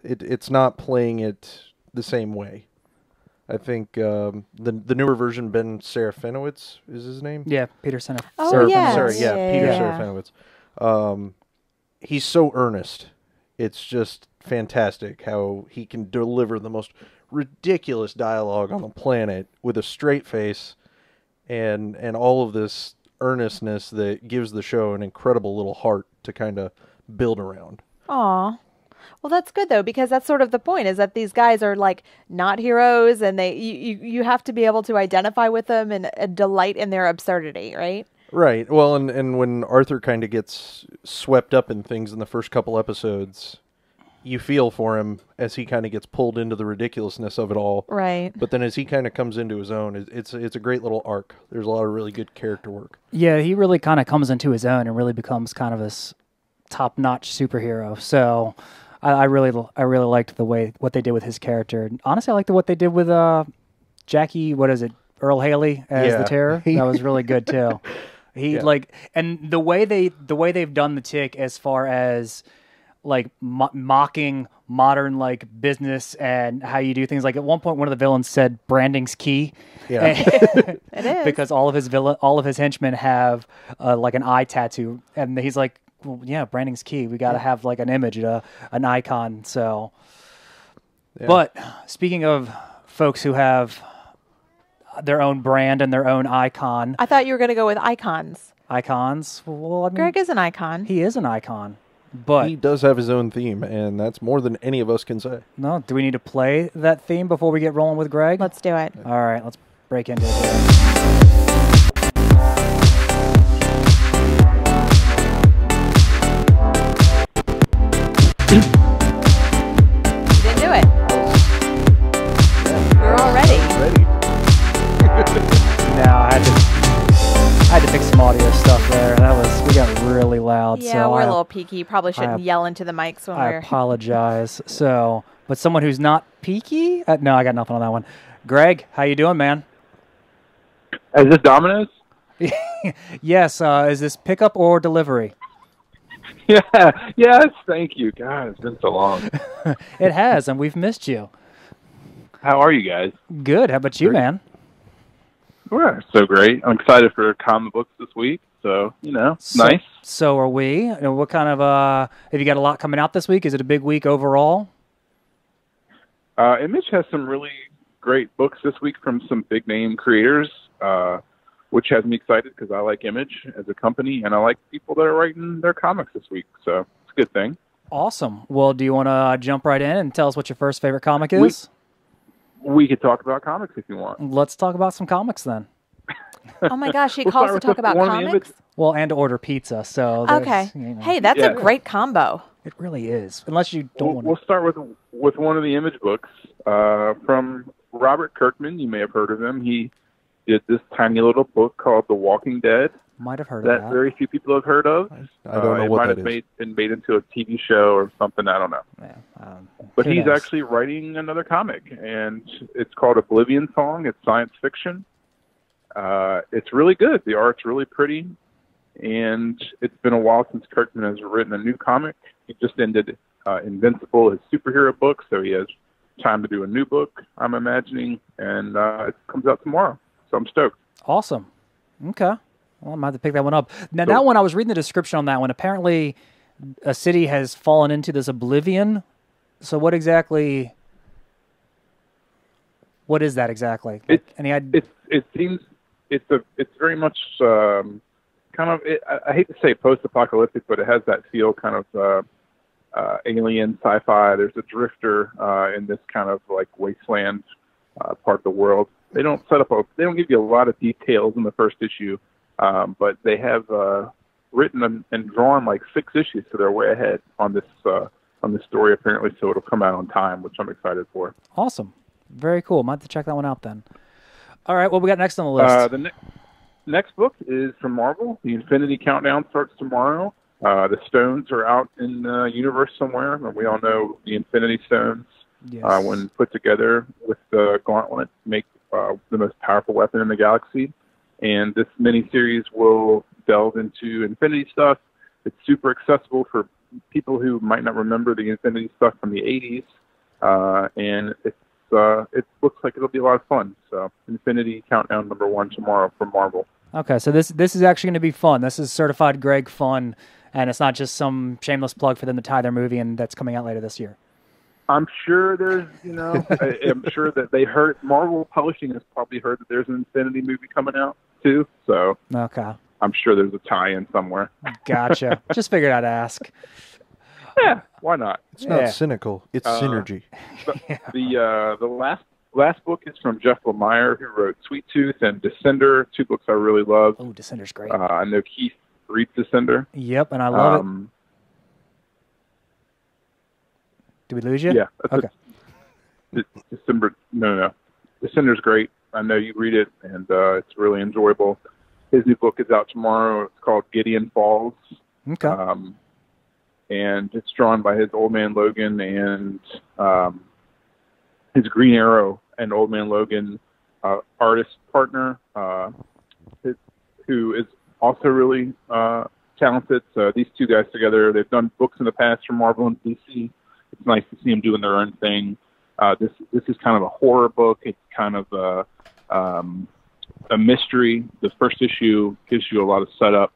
it's not playing it the same way. I think the newer version, Ben Serafinowicz is his name. Yeah, Peter Serafinowicz. Oh, yeah. Sorry, Peter Yeah. Serafinowicz. He's so earnest. It's just fantastic how he can deliver the most ridiculous dialogue on the planet with a straight face and all of this earnestness that gives the show an incredible little heart to kind of build around. Aw. Well, that's good though, because that's sort of the point, is that these guys are like not heroes, and you have to be able to identify with them and delight in their absurdity, right? Right. Well, and when Arthur kind of gets swept up in things in the first couple episodes, you feel for him as he kind of gets pulled into the ridiculousness of it all. Right. But then as he kind of comes into his own, it's a great little arc. There's a lot of really good character work. Yeah, he really kind of comes into his own and really becomes kind of this top-notch superhero. So I really liked what they did with his character. Honestly, I liked what they did with Jackie. What is it? Earl Haley as the Terror. That was really good too. And the way they've done the Tick as far as like mocking modern like business and how you do things. Like at one point, one of the villains said branding's key. Yeah, it is, because all of his henchmen have like an eye tattoo, and he's like, well, yeah, branding's key. We got to have like an image, an icon. So, but speaking of folks who have their own brand and their own icon, I thought you were going to go with icons. Icons. Well, I mean, Greg is an icon. He is an icon. But he does have his own theme, and that's more than any of us can say. No, do we need to play that theme before we get rolling with Greg? Let's do it. All right, let's break into it. You didn't do it. We're all ready. No, I had to fix some audio stuff there. We got really loud. Yeah, so we're a little peaky. You probably shouldn't yell into the mics when I apologize. So, but someone who's not peaky? No, I got nothing on that one. Greg, how you doing, man? Is this Domino's? Yes. Is this pickup or delivery? Yeah. Yes. Thank you. God, it's been so long. It has, and we've missed you. How are you guys? Good. How about you, man? We're so great. I'm excited for comic books this week. So, nice. So are we. What kind of, have you got a lot coming out this week? Is it a big week overall? Image has some really great books this week from some big name creators, which has me excited because I like Image as a company and I like people that are writing their comics this week. So it's a good thing. Awesome. Well, do you want to jump right in and tell us what your first favorite comic is? We could talk about comics if you want. Let's talk about some comics then. Oh my gosh, he calls to talk about comics? Well, and to order pizza. So okay. Hey, that's a great combo. It really is. Unless you don't want to. We'll start with one of the Image books from Robert Kirkman. You may have heard of him. He did this tiny little book called The Walking Dead. Might have heard of that. That very few people have heard of. I don't know what that is. It might have been made into a TV show or something. I don't know. Yeah, but he's actually writing another comic, and it's called Oblivion Song. It's science fiction. It's really good. The art's really pretty, and it's been a while since Kirkman has written a new comic. He just ended Invincible, his superhero book, so he has time to do a new book, I'm imagining, and it comes out tomorrow. So I'm stoked. Awesome. Okay. Well, I might have to pick that one up. Now, that one, I was reading the description on that one. Apparently, a city has fallen into this oblivion. So what is that exactly? It seems it's very much kind of, I hate to say post-apocalyptic, but it has that feel kind of alien sci-fi. There's a drifter in this kind of like wasteland part of the world. They don't give you a lot of details in the first issue. But they have written and drawn like 6 issues, so they're way ahead on this story apparently. So it'll come out on time, which I'm excited for. Awesome, very cool. Might have to check that one out then. All right, what we got next on the list? The next book is from Marvel. The Infinity Countdown starts tomorrow. The stones are out in the universe somewhere, and we all know the Infinity Stones, when put together with the Gauntlet, make the most powerful weapon in the galaxy. And this miniseries will delve into Infinity stuff. It's super accessible for people who might not remember the Infinity stuff from the 80s, and it looks like it'll be a lot of fun. So Infinity Countdown #1 tomorrow from Marvel. Okay, so this is actually going to be fun. This is certified Greg fun, and it's not just some shameless plug for them to tie their movie and that's coming out later this year. I'm sure there's, I'm sure that they heard, Marvel Publishing has probably heard that there's an Infinity movie coming out too. So okay, I'm sure there's a tie-in somewhere. Gotcha. Just figured I'd ask. Yeah, why not? It's not cynical. It's synergy. The last book is from Jeff Lemire, who wrote Sweet Tooth and Descender, 2 books I really love. Oh, Descender's great. I know Keith reads Descender. Yep, and I love it. Did we lose you? Yeah. Okay. December. No. Descender's great. I know you read it, and it's really enjoyable. His new book is out tomorrow. It's called Gideon Falls. Okay. And it's drawn by his Old Man Logan and his Green Arrow and Old Man Logan artist partner, who is also really talented. So these 2 guys together, they've done books in the past for Marvel and DC. It's nice to see them doing their own thing. This is kind of a horror book. It's kind of a mystery. The first issue gives you a lot of setup.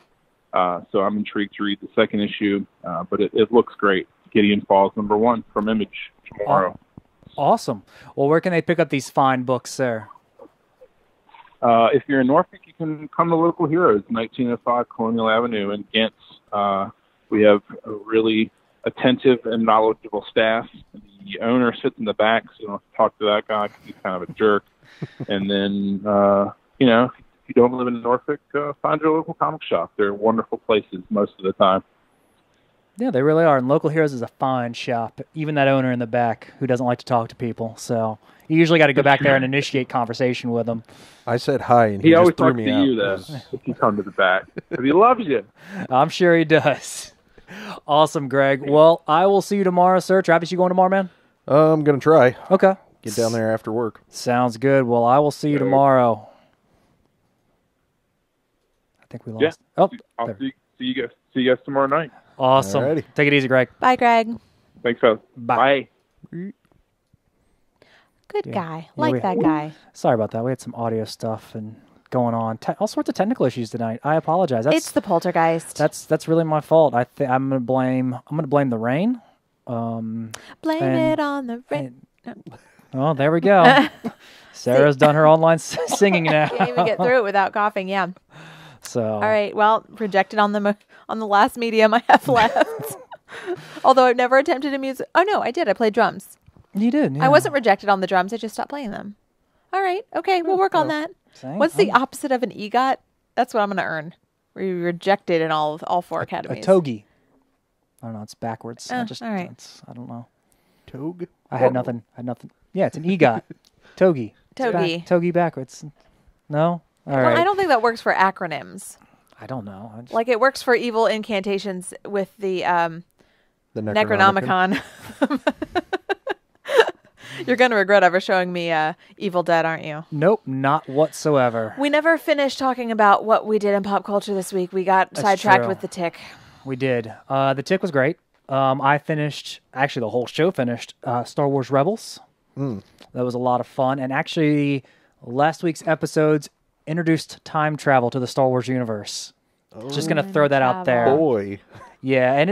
So I'm intrigued to read the second issue, but it looks great. Gideon Falls #1 from Image tomorrow. Awesome. Well, where can they pick up these fine books, sir? If you're in Norfolk, you can come to Local Heroes, 1905 Colonial Avenue in Ghent. We have a really attentive and knowledgeable staff. The owner sits in the back, so you don't have to talk to that guy because he's kind of a jerk. And then, if you don't live in Norfolk, find your local comic shop. They're wonderful places most of the time. Yeah, they really are. And Local Heroes is a fine shop. Even that owner in the back who doesn't like to talk to people. So you usually got to go back there and initiate conversation with him. I said hi, and he just always threw talks me to out. you, though, if you come to the back. Because he loves you. I'm sure he does. Awesome, Greg. Well, I will see you tomorrow, sir. Travis, you going tomorrow, man? I'm going to try. Okay. Get down there after work. Sounds good. Well, I will see you tomorrow. I think we lost. Yeah. Oh, I'll see you guys tomorrow night. awesome. Alrighty. Take it easy, Greg. Bye, Greg. Thanks, fellas. Bye. Good guy. Yeah, Like that guy. Sorry about that. We had some audio stuff and going on. All sorts of technical issues tonight. I apologize. It's the poltergeist. That's really my fault. I'm gonna blame the rain. Blame it on the rain. Oh, there we go. Sarah's done her online singing now. Can't even get through it without coughing. Yeah. So All right. Well, projected on the last medium I have left. Although I've never attempted to music. Oh no, I did. I played drums. you did. Yeah. I wasn't rejected on the drums. I just stopped playing them. All right. Okay. We'll work on that. Same. What's the opposite of an EGOT? That's what I'm going to earn. Where you're rejected in all 4 a academies. togi? I don't know. It's backwards. all right. I don't know. Togue? I had nothing. Yeah, it's an EGOT. Togi. It's Togi. togi backwards. No. All right. Well, I don't think that works for acronyms. I don't know. Like it works for evil incantations with the The Necronomicon. You're going to regret ever showing me Evil Dead, aren't you? Nope, not whatsoever. We never finished talking about what we did in pop culture this week. We got sidetracked true. with The Tick. We did. The Tick was great. I finished, actually the whole show finished, Star Wars Rebels. That was a lot of fun. And actually, last week's episodes introduced time travel to the Star Wars universe. Just going to throw that out there. Boy. Yeah, and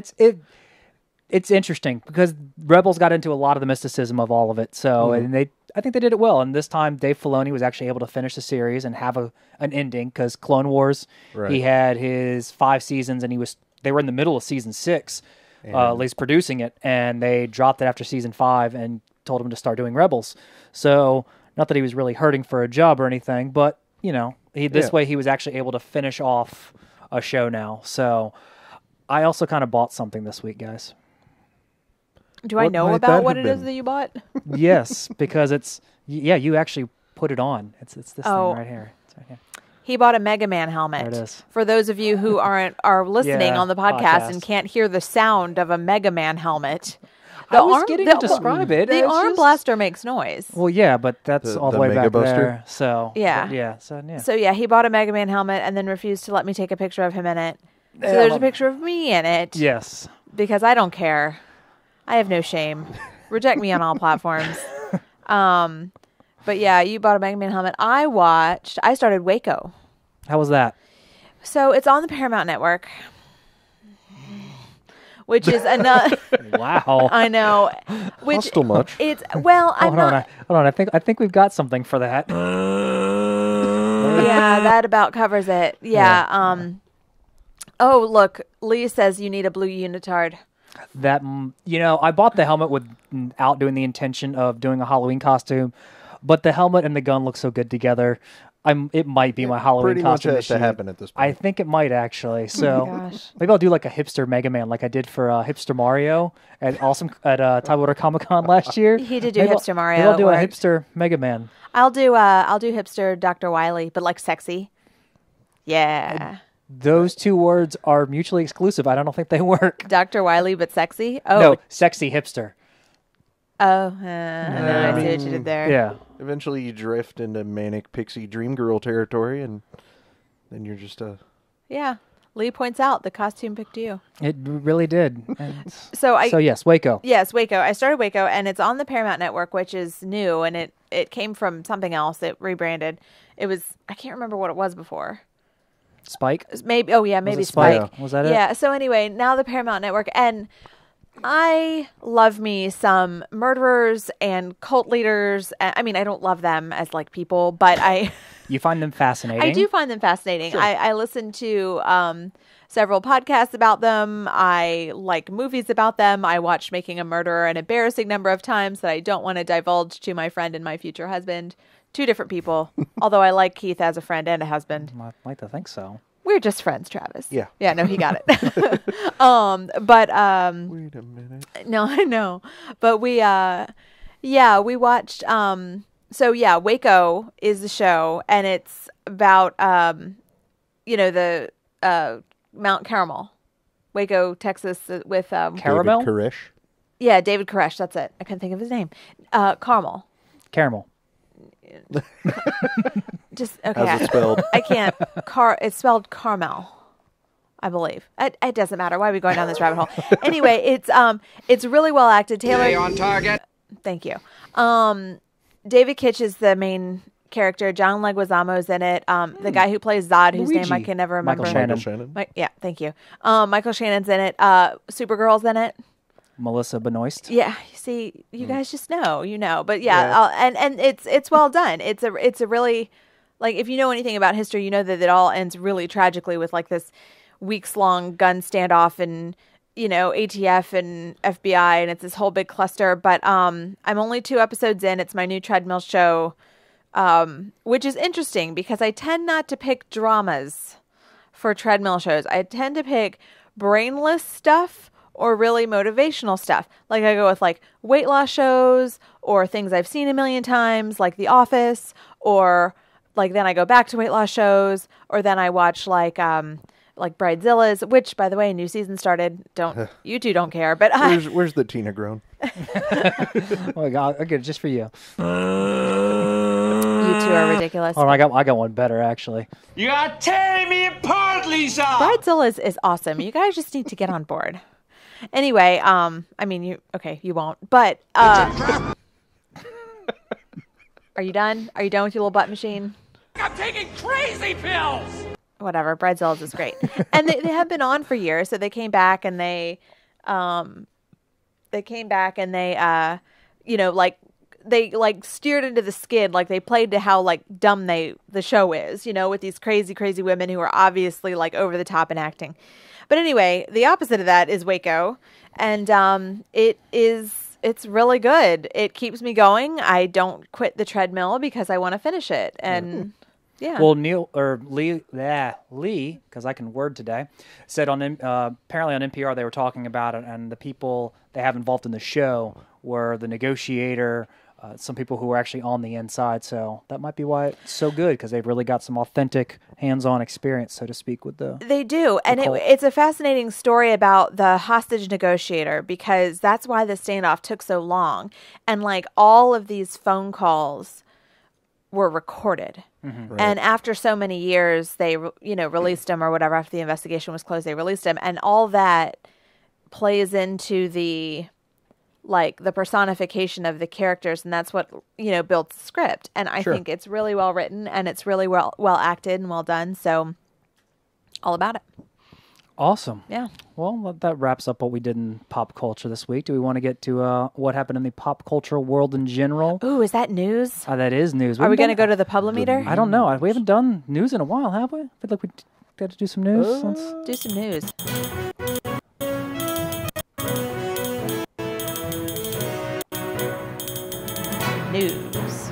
it's interesting because Rebels got into a lot of the mysticism of all of it. So, and I think they did it well. And this time, Dave Filoni was actually able to finish the series and have an ending because Clone Wars, he had his 5 seasons, and they were in the middle of season 6, at least producing it, and they dropped it after season 5 and told him to start doing Rebels. So, not that he was really hurting for a job or anything, but this way he was actually able to finish off a show now. So, I also kind of bought something this week, guys. Do I know about what it is that you bought? Yes, because you actually put it on. It's this thing right here. It's right here. He bought a Mega Man helmet. There it is. For those of you who are listening on the podcast and can't hear the sound of a Mega Man helmet, I was getting to describe it. The arm blaster makes noise. Well, yeah, but that's all the way Mega back Buster? there. So Yeah. So he bought a Mega Man helmet and then refused to let me take a picture of him in it. So there's a picture of me in it. Yes. because I don't care. I have no shame. Reject me on all platforms. But yeah, you bought a Mega Man helmet. I started Waco. How was that? So it's on the Paramount Network, which is another. Wow. I know. Which Not so much. It's well. I'm not. Hold on. I think we've got something for that. Yeah, that about covers it. Yeah. Oh, look. Lee says you need a blue unitard. That I bought the helmet without doing the intention of doing a Halloween costume, but the helmet and the gun look so good together. It might be my Halloween costume. Pretty much has to happen at this point. I think it might actually. So gosh. maybe I'll do like a hipster Mega Man, like I did for hipster Mario at Tidewater Comic Con last year. He did do Maybe hipster Mario. Maybe I'll do a or- hipster Mega Man. I'll do hipster Dr. Wily, but like sexy. Yeah. Those two words are mutually exclusive. I don't think they work. Dr. Wily, but sexy. Oh, No, sexy hipster. I see what you did there. Yeah. Eventually, you drift into manic pixie dream girl territory, and then you're just a. Yeah. Lee points out the costume picked you. It really did. And So yes, Waco. Yes, Waco. I started Waco, and it's on the Paramount Network, which is new, and it came from something else. It rebranded. It was, I can't remember what it was before. Spike. Maybe it Spike. Spike? Was that it? Yeah. So anyway, now the Paramount Network, and I love me some murderers and cult leaders. I mean, I don't love them as like people, but You find them fascinating. I do find them fascinating. Sure. I listen to several podcasts about them. I like movies about them. I watched Making a Murderer an embarrassing number of times that I don't want to divulge to my friend and my future husband. Two different people, although I like Keith as a friend and a husband. I'd like to think so. We're just friends, Travis. Yeah. Yeah, no, he got it. Wait a minute. No, I know. But we watched Waco is the show, and it's about the Mount Carmel. Waco, Texas with Caramel? David Koresh. Yeah, David Koresh, that's it. I couldn't think of his name. Caramel. Just okay. How's it spelled? I can't. It's spelled Carmel, I believe. It doesn't matter. Why are we going down this rabbit hole? Anyway, it's really well acted. Taylor, Stay on target. Thank you. David Kitch is the main character. John Leguizamo's in it. The guy who plays Zod, whose name I Luigi. can never remember. Michael Shannon. Yeah, thank you. Michael Shannon's in it. Supergirl's in it. Melissa Benoist. Yeah, see, you guys just know, but yeah. And it's well done. It's a really, like, if you know anything about history, you know that it all ends really tragically with like this weeks-long gun standoff and ATF and FBI, and it's this whole big cluster. But I'm only 2 episodes in. It's my new treadmill show, which is interesting because I tend not to pick dramas for treadmill shows. I tend to pick brainless stuff or really motivational stuff. Like I go with like weight loss shows or things I've seen a million times, like The Office, or like then I go back to weight loss shows, or then I watch like Bridezilla's, which by the way, new season started. You two don't care, but Where's the Tina grown? Oh my God, I'll get it just for you. You two are ridiculous. Oh, I got one better actually. You are tearing me apart, Lisa. Bridezilla is awesome. You guys just need to get on board. Anyway, I mean, you won't. But are you done? Are you done with your little butt machine? I'm taking crazy pills. Whatever. Bridezilla is great, and they have been on for years. So they came back and they steered into the skid, like they played to how like dumb the show is, with these crazy women who are obviously like over the top in acting. But anyway, the opposite of that is Waco, and it's really good. It keeps me going. I don't quit the treadmill because I want to finish it, and yeah. Well, Lee, because I can word today, said apparently on NPR they were talking about it, and the people they have involved in the show were the negotiator, some people who were actually on the inside. So that might be why it's so good, because they've really got some authentic hands-on experience, so to speak, with the. They do, and it's a fascinating story about the hostage negotiator, because that's why the standoff took so long, and like all of these phone calls were recorded. Mm-hmm. Right. And after so many years, they released him or whatever. After the investigation was closed, they released him, and all that plays into the personification of the characters, and that's what builds the script. And I think it's really well written, and it's really well acted and well done. So all about it. Awesome. Yeah. Well, that wraps up what we did in pop culture this week. Do we want to get to what happened in the pop culture world in general? Ooh, is that news? That is news. Are we going to go to the Publimeter? I don't know. We haven't done news in a while, have we? I feel like we got to do some news. Let's do some news. News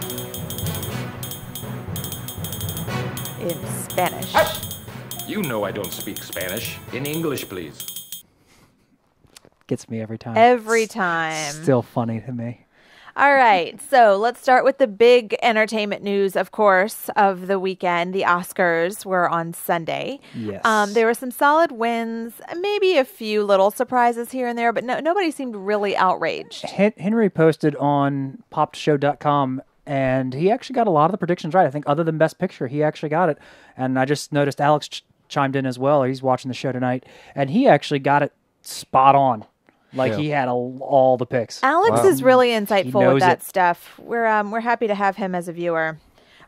in Spanish. You know I don't speak Spanish. In English, please. Gets me every time. Every time. Still funny to me. All right, so let's start with the big entertainment news, of course, of the weekend. The Oscars were on Sunday. Yes. There were some solid wins, maybe a few little surprises here and there, but nobody seemed really outraged. Henry posted on popshow.com, and he actually got a lot of the predictions right. I think other than Best Picture, he actually got it. And I just noticed Alex chimed in as well. He's watching the show tonight, and he actually got it spot on. He had all the picks. Alex is really insightful with that stuff. We're happy to have him as a viewer.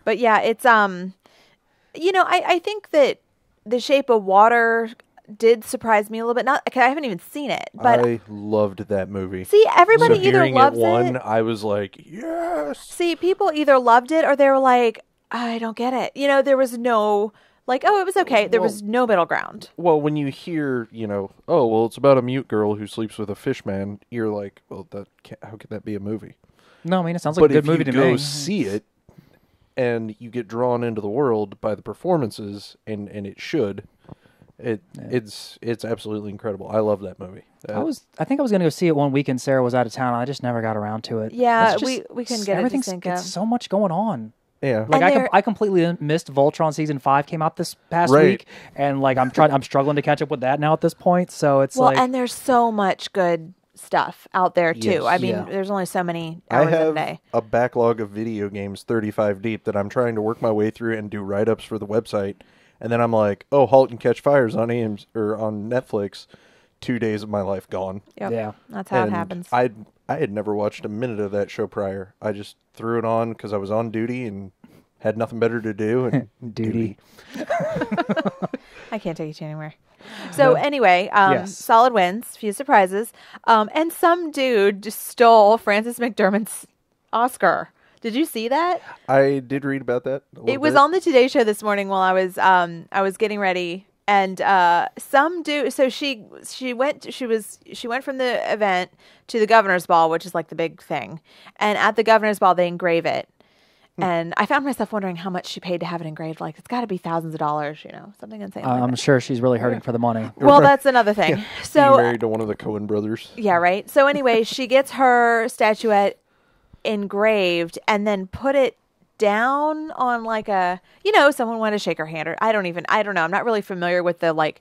But yeah, it's I think that The Shape of Water did surprise me a little bit. I haven't even seen it, but I loved that movie. See, everybody either loves it. I was like, yes. See, people either loved it or they were like, I don't get it. There was no. It was okay. There was no middle ground. Well, when you hear, it's about a mute girl who sleeps with a fish man, you're like, well, how could that be a movie? No, I mean, it sounds like a good movie to me. But if you go see it, and you get drawn into the world by the performances, and it should, it's absolutely incredible. I love that movie. I think I was going to go see it one weekend. Sarah was out of town. I just never got around to it. Yeah, we couldn't get it to sync up. It's so much going on. Yeah, I completely missed Voltron season 5 came out this past week, and I'm struggling to catch up with that now at this point. So it's and there's so much good stuff out there too. Yes. I mean, there's only so many hours in a day. I have a backlog of video games 35 deep that I'm trying to work my way through and do write-ups for the website, and then I'm like, oh, Halt and Catch Fire's on on Netflix. 2 days of my life gone. Yep. Yeah, that's how it happens. I had never watched a minute of that show prior. I just threw it on because I was on duty and had nothing better to do. And duty. I can't take you to anywhere. So anyway, solid wins, few surprises, and some dude just stole Frances McDormand's Oscar. Did you see that? I did read about that. It was on the Today Show this morning while I was getting ready. And some dude, so she went from the event to the governor's ball, which is like the big thing. And at the governor's ball, they engrave it. And I found myself wondering how much she paid to have it engraved. Like, it's got to be thousands of dollars, something insane. I'm sure she's really hurting for the money. Well, that's another thing. Yeah. So married to one of the Coen brothers. Yeah, right. So anyway, she gets her statuette engraved and then put it down on someone wanted to shake her hand, or I don't know. I'm not really familiar with the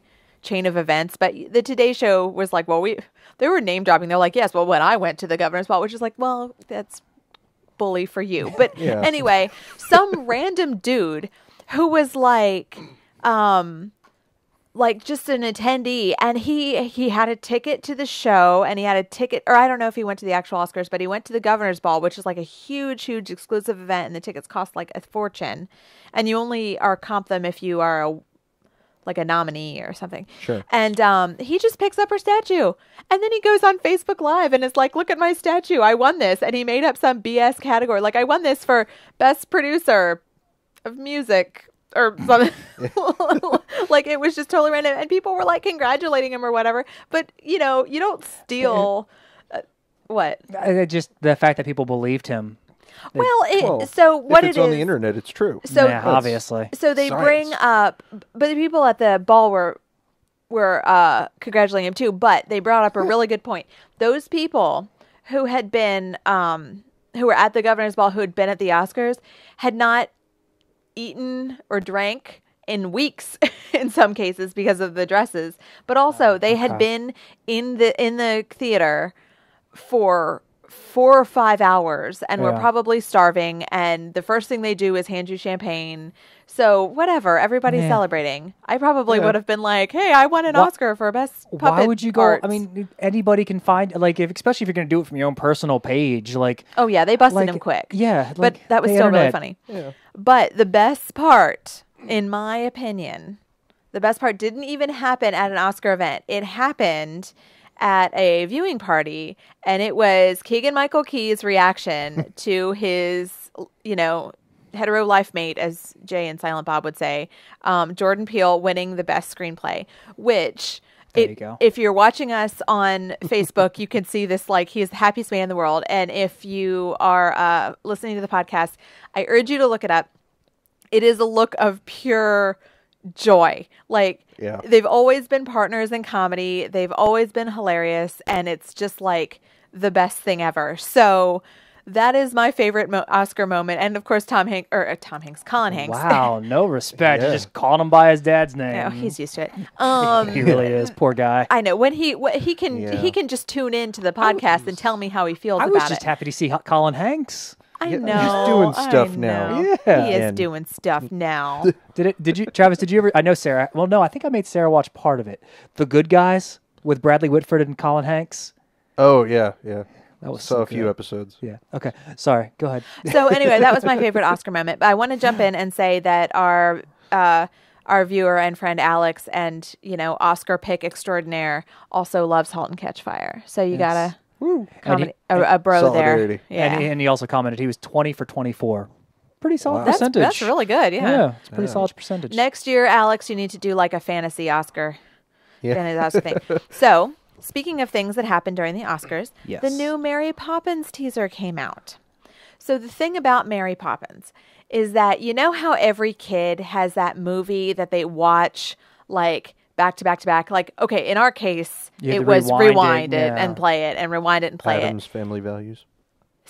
chain of events, but the Today Show was like, they were name dropping. They're like, yes, well, when I went to the governor's ball, which is like, well, that's bully for you. But anyway, some random dude who was just an attendee, and he had a ticket to the show, and he had a ticket, or I don't know if he went to the actual Oscars, but he went to the governor's ball, which is like a huge exclusive event, and the tickets cost like a fortune, and you only are comp them if you are a nominee or something. Sure. And he just picks up her statue, and then he goes on Facebook Live and is like, look at my statue, I won this. And he made up some BS category, like, I won this for best producer of music or something. It was just totally random, and people were like congratulating him or whatever. But you don't steal what? Just the fact that people believed him. So what if it's on the internet, it's true. So obviously. So they bring up, but the people at the ball were congratulating him too. But they brought up a really good point. Those people who had been who were at the governor's ball, who had been at the Oscars, had not eaten or drank in weeks in some cases because of the dresses, but also they had been in the theater for 4 or 5 hours, and we're Yeah. probably starving, and the first thing they do is hand you champagne. So whatever, everybody's Yeah. celebrating. I probably Yeah. would have been like, "Hey, I won an Why- Oscar for best puppet Why would you go? art." I mean, anybody can find especially if you're going to do it from your own personal page. Like, oh yeah, they busted like, him quick. yeah, but like, that was the still really internet. funny. Yeah. But the best part, in my opinion, the best part didn't even happen at an Oscar event. It happened at a viewing party, and it was Keegan-Michael Key's reaction to his, hetero life mate, as Jay and Silent Bob would say, Jordan Peele winning the best screenplay, which... There you go. If you're watching us on Facebook, you can see this, like, he is the happiest man in the world. And if you are listening to the podcast, I urge you to look it up. It is a look of pure joy. Like, Yeah. they've always been partners in comedy. They've always been hilarious. And it's just, like, the best thing ever. So... that is my favorite Oscar moment. And, of course, Colin Hanks. Wow, no respect. Yeah. You just calling him by his dad's name. Oh, he's used to it. He really is. Poor guy. I know when he can Yeah. just tune in to the podcast and tell me how he feels I about was just it. happy to see Colin Hanks. I Yeah, know he's doing stuff I now. know. Yeah. he is And- doing stuff now. Did you, Travis? Did you ever? I know Sarah. Well, no, I think I made Sarah watch part of it. The Good Guys with Bradley Whitford and Colin Hanks. Oh yeah, yeah. That was Saw so a few good. episodes. Yeah. Okay. Sorry. Go ahead. So anyway, that was my favorite Oscar moment. But I want to jump in and say that our viewer and friend Alex, and Oscar pick extraordinaire, also loves *Halt and Catch Fire*. So you gotta comment, a bro there. Solidarity. Yeah, And he also commented he was 20 for 24. Pretty solid Wow. percentage. that's really good. Yeah, it's a pretty solid percentage. Next year, Alex, you need to do like a fantasy Oscar. Yeah. Fantasy Oscar thing. So, speaking of things that happened during the Oscars, Yes. the new Mary Poppins teaser came out. So the thing about Mary Poppins is that you know how every kid has that movie that they watch like back to back to back? Like, okay, in our case, You had it to was rewind it yeah. and play it and rewind it and play Adam's Family Values. it.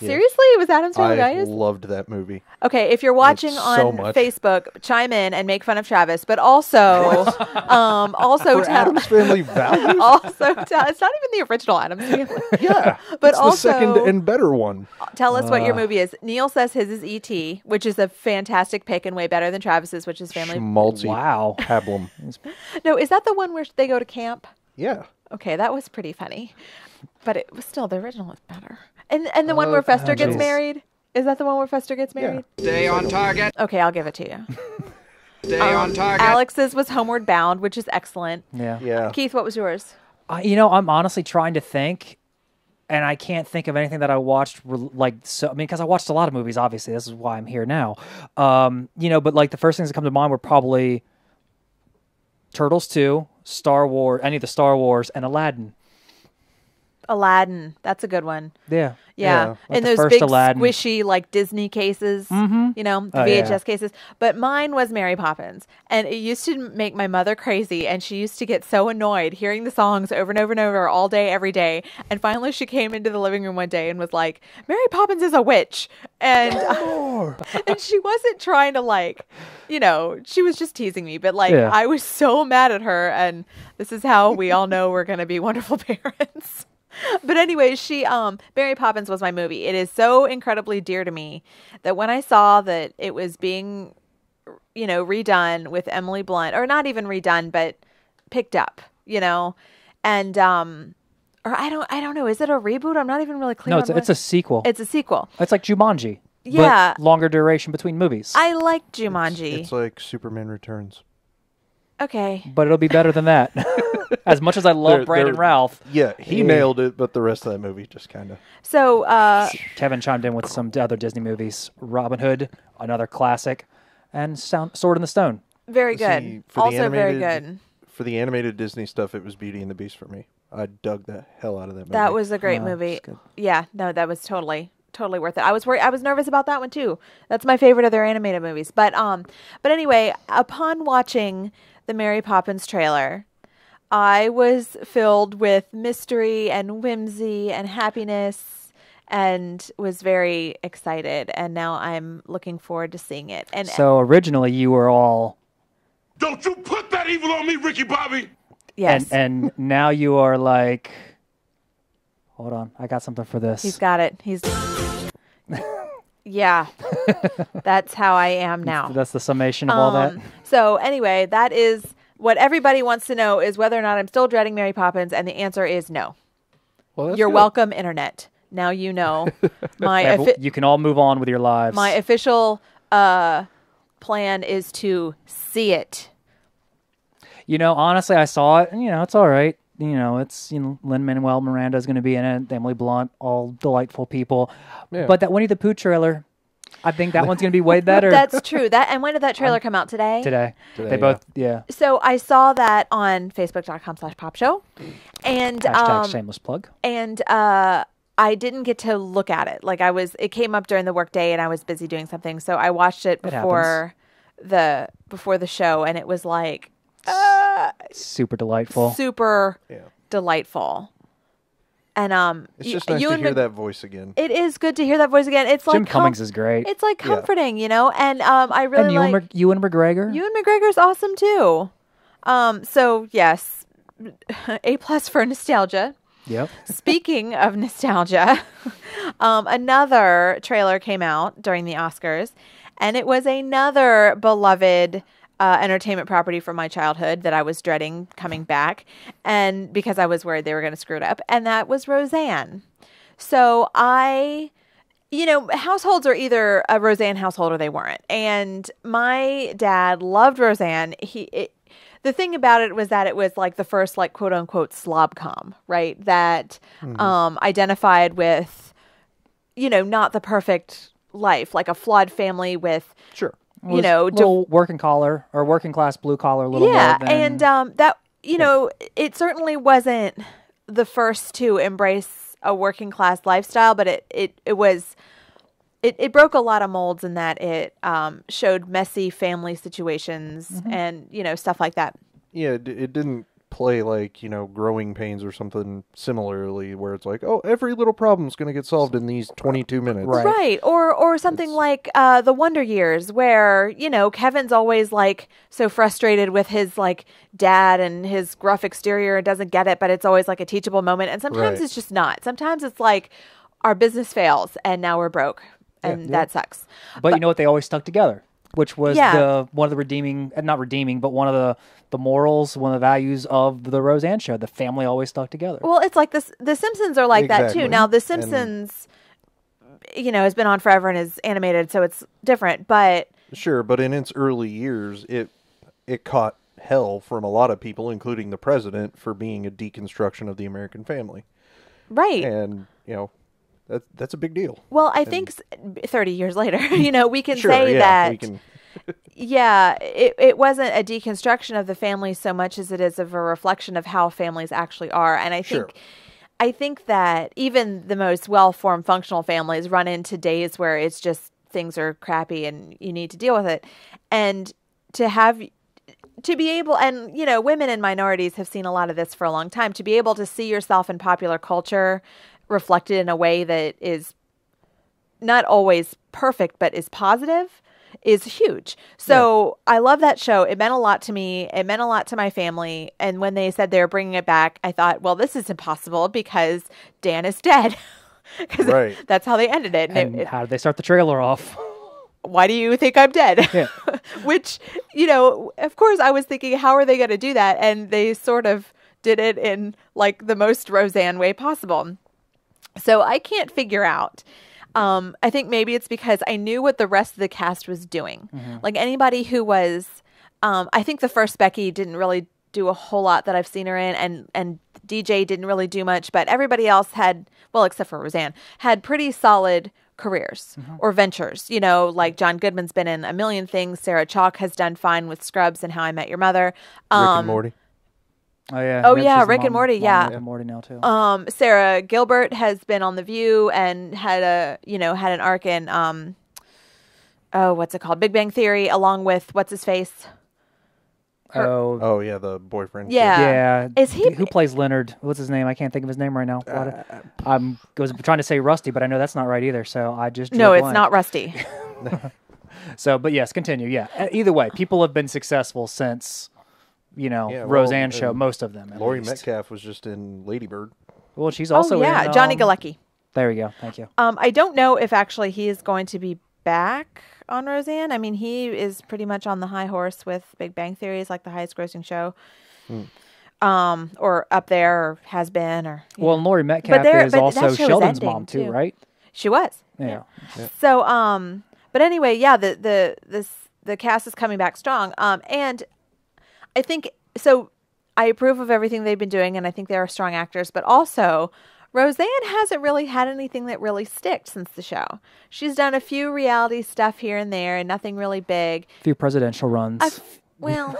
Seriously? It was Adam's Family I Values? loved that movie. Okay, if you're watching so on much. Facebook, chime in and make fun of Travis, but also, also For tell, Adam's Family Values. also tell, it's not even the original Adam's Family. Yeah, But it's also- the second and better one. Tell us what your movie is. Neil says his is E.T., which is a fantastic pick and way better than Travis's, which is Family. Schmaltzy. Wow. Pablum. No, is that the one where they go to camp? Yeah. Okay, that was pretty funny, but it was still the original is better. And the one where Fester gets jeez. married, is that the one where Fester gets married? Stay on target. Okay, I'll give it to you. Stay on target. Alex's was Homeward Bound, which is excellent. Yeah. Yeah. Keith, what was yours? I'm honestly trying to think, and I can't think of anything that I watched because I watched a lot of movies. Obviously, this is why I'm here now. But like the first things that come to mind were probably Turtles 2, Star Wars, any of the Star Wars, and Aladdin. Aladdin. That's a good one. Yeah. Yeah, Like in the those first big Aladdin. squishy like Disney cases, the Oh, VHS yeah. cases. But mine was Mary Poppins, and it used to make my mother crazy, and she used to get so annoyed hearing the songs over and over and over all day, every day. And finally, she came into the living room one day and was like, "Mary Poppins is a witch," and and she wasn't trying to she was just teasing me, but Yeah. I was so mad at her, and this is how we all know we're gonna be wonderful parents. But anyway, Mary Poppins was my movie. It is so incredibly dear to me that when I saw that it was being, redone with Emily Blunt, or not even redone, but picked up, and or I don't know, is it a reboot? I'm not even really clear. No, on it's a sequel. it's a sequel. It's like Jumanji. Yeah. But longer duration between movies. I like Jumanji. It's like Superman Returns. Okay. But it'll be better than that. As much as I love Brandon Routh, Yeah, he nailed it, but the rest of that movie just kind of. So, Kevin chimed in with some other Disney movies. Robin Hood, another classic, and Sword in the Stone. very See, good. for the Also very animated- good. For the animated Disney stuff, it was Beauty and the Beast for me. I dug the hell out of that movie. That was a great Yeah, movie. it's good. Yeah, no, that was totally worth it. I was nervous about that one too. That's my favorite of their animated movies. But anyway, upon watching the Mary Poppins trailer, I was filled with mystery and whimsy and happiness and was very excited, and now I'm looking forward to seeing it. And So originally you were all, Don't you put that evil on me, Ricky Bobby! yes. and now you are like, Hold on. I got something for this. He's got it. Yeah. That's how I am now. That's the summation of all that. So anyway, that is what everybody wants to know, is whether or not I'm still dreading Mary Poppins, and the answer is no. Well, that's You're good. welcome, Internet. Now you know. You can all move on with your lives. My official plan is to see it. Honestly, I saw it, and it's all right. It's Lin-Manuel Miranda is going to be in it. Emily Blunt, all delightful people. Yeah. But that Winnie the Pooh trailer, I think that one's going to be way better. That's true. And when did that trailer come out? Today? Today. They both, yeah. So I saw that on Facebook.com/popshow. And Hashtag shameless plug. And I didn't get to look at it. It came up during the workday, and I was busy doing something. So I watched it before the show, and it was like super delightful. Super delightful. And it's just nice to hear that voice again. It is good to hear that voice again. It's Jim Cummings is great. It's like comforting, And I really like Ewan McGregor. Ewan McGregor's awesome too. So yes, A+ for nostalgia. Yep. Speaking of nostalgia, another trailer came out during the Oscars, and it was another beloved entertainment property from my childhood that I was dreading coming back, and because I was worried they were going to screw it up, and that was Roseanne. So households are either a Roseanne household or they weren't, and my dad loved Roseanne. The thing about it was that it was like the first, like, quote unquote slob-com, right? That identified with, not the perfect life, like a flawed family with, little working collar or working class blue collar, a little more than... and that it certainly wasn't the first to embrace a working class lifestyle, but it broke a lot of molds in that it showed messy family situations and stuff like that. Yeah, it didn't play like Growing Pains or something similarly, where it's like, oh, every little problem's going to get solved in these 22 minutes. Right. Or something like The Wonder Years, where, Kevin's always like so frustrated with his like dad and his gruff exterior and doesn't get it, but it's always like a teachable moment. And sometimes it's just not. Sometimes it's like our business fails and now we're broke. And that sucks. But you know what? They always stuck together, which was one of the redeeming, not redeeming, but one of the morals, one of the values of the Roseanne show. The family always stuck together. Well, it's like this. The Simpsons are like that too. Now, The Simpsons, has been on forever and is animated, so it's different. But sure, but in its early years, it caught hell from a lot of people, including the president, for being a deconstruction of the American family. Right. And that's a big deal. Well, I think 30 years later, we can sure, say that. We can... it wasn't a deconstruction of the family so much as it is of a reflection of how families actually are. And I think that even the most well-formed functional families run into days where it's just things are crappy and you need to deal with it. And to be able, and women and minorities have seen a lot of this for a long time, to be able to see yourself in popular culture reflected in a way that is not always perfect, but is positive, is huge. So I love that show. It meant a lot to me. It meant a lot to my family. And when they said they were bringing it back, I thought, well, this is impossible because Dan is dead. Because that's how they ended it. And how did they start the trailer off? Why do you think I'm dead? Yeah. Which, of course I was thinking, how are they going to do that? And they sort of did it in like the most Roseanne way possible. So I can't figure out. I think maybe it's because I knew what the rest of the cast was doing. Like anybody who was, I think the first Becky didn't really do a whole lot that I've seen her in, and DJ didn't really do much, but everybody else had, well, except for Roseanne, had pretty solid careers or ventures. Like John Goodman's been in a million things. Sarah Chalke has done fine with Scrubs and How I Met Your Mother. Rick and Morty. Oh yeah. Oh yeah, Rick and Morty. Yeah. Rick and Morty now too. Sarah Gilbert has been on The View and had an arc in what's it called? Big Bang Theory, along with what's his face. Oh yeah, the boyfriend. Yeah. Is he who plays Leonard? What's his name? I can't think of his name right now. I was trying to say Rusty, but I know that's not right either. So I just no, it's not Rusty. So, but yes, continue. Yeah. Either way, people have been successful since. Roseanne show, most of them. Laurie Metcalf was just in Lady Bird. Well, she's also in, Johnny Galecki. There we go. Thank you. I don't know if actually he is going to be back on Roseanne. I mean, he is pretty much on the high horse with Big Bang Theory, is like the highest grossing show. Or up there, or has been, or well, and Laurie Metcalf is also Sheldon's mom too, right? She was. Yeah. So, but anyway, the cast is coming back strong. And I think so. I approve of everything they've been doing, and I think they are strong actors. But also, Roseanne hasn't really had anything that really sticked since the show. She's done a few reality stuff here and there, and nothing really big. A few presidential runs. Well,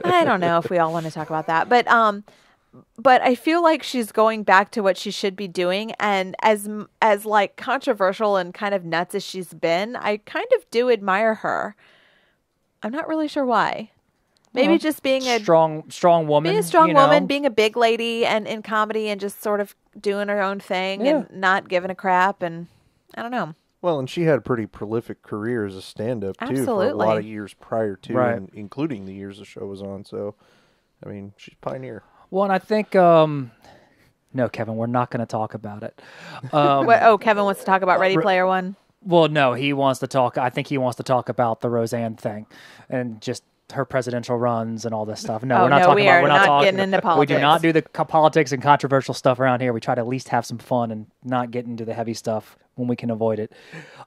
I don't know if we all want to talk about that, but I feel like she's going back to what she should be doing, and as like controversial and kind of nuts as she's been, I kind of do admire her. I'm not really sure why. Maybe just being a strong woman, being a strong woman, being a big lady, and in comedy, and just sort of doing her own thing and not giving a crap, and I don't know. Well, and she had a pretty prolific career as a stand-up, too, for a lot of years prior to, and including the years the show was on. So, I mean, she's a pioneer. Well, and I think, no, Kevin, we're not going to talk about it. Kevin wants to talk about Ready Player One? Well, no, I think he wants to talk about the Roseanne thing and just her presidential runs and all this stuff. No, we're not talking about. We're not getting into politics. We do not do the politics and controversial stuff around here. We try to at least have some fun and not get into the heavy stuff when we can avoid it.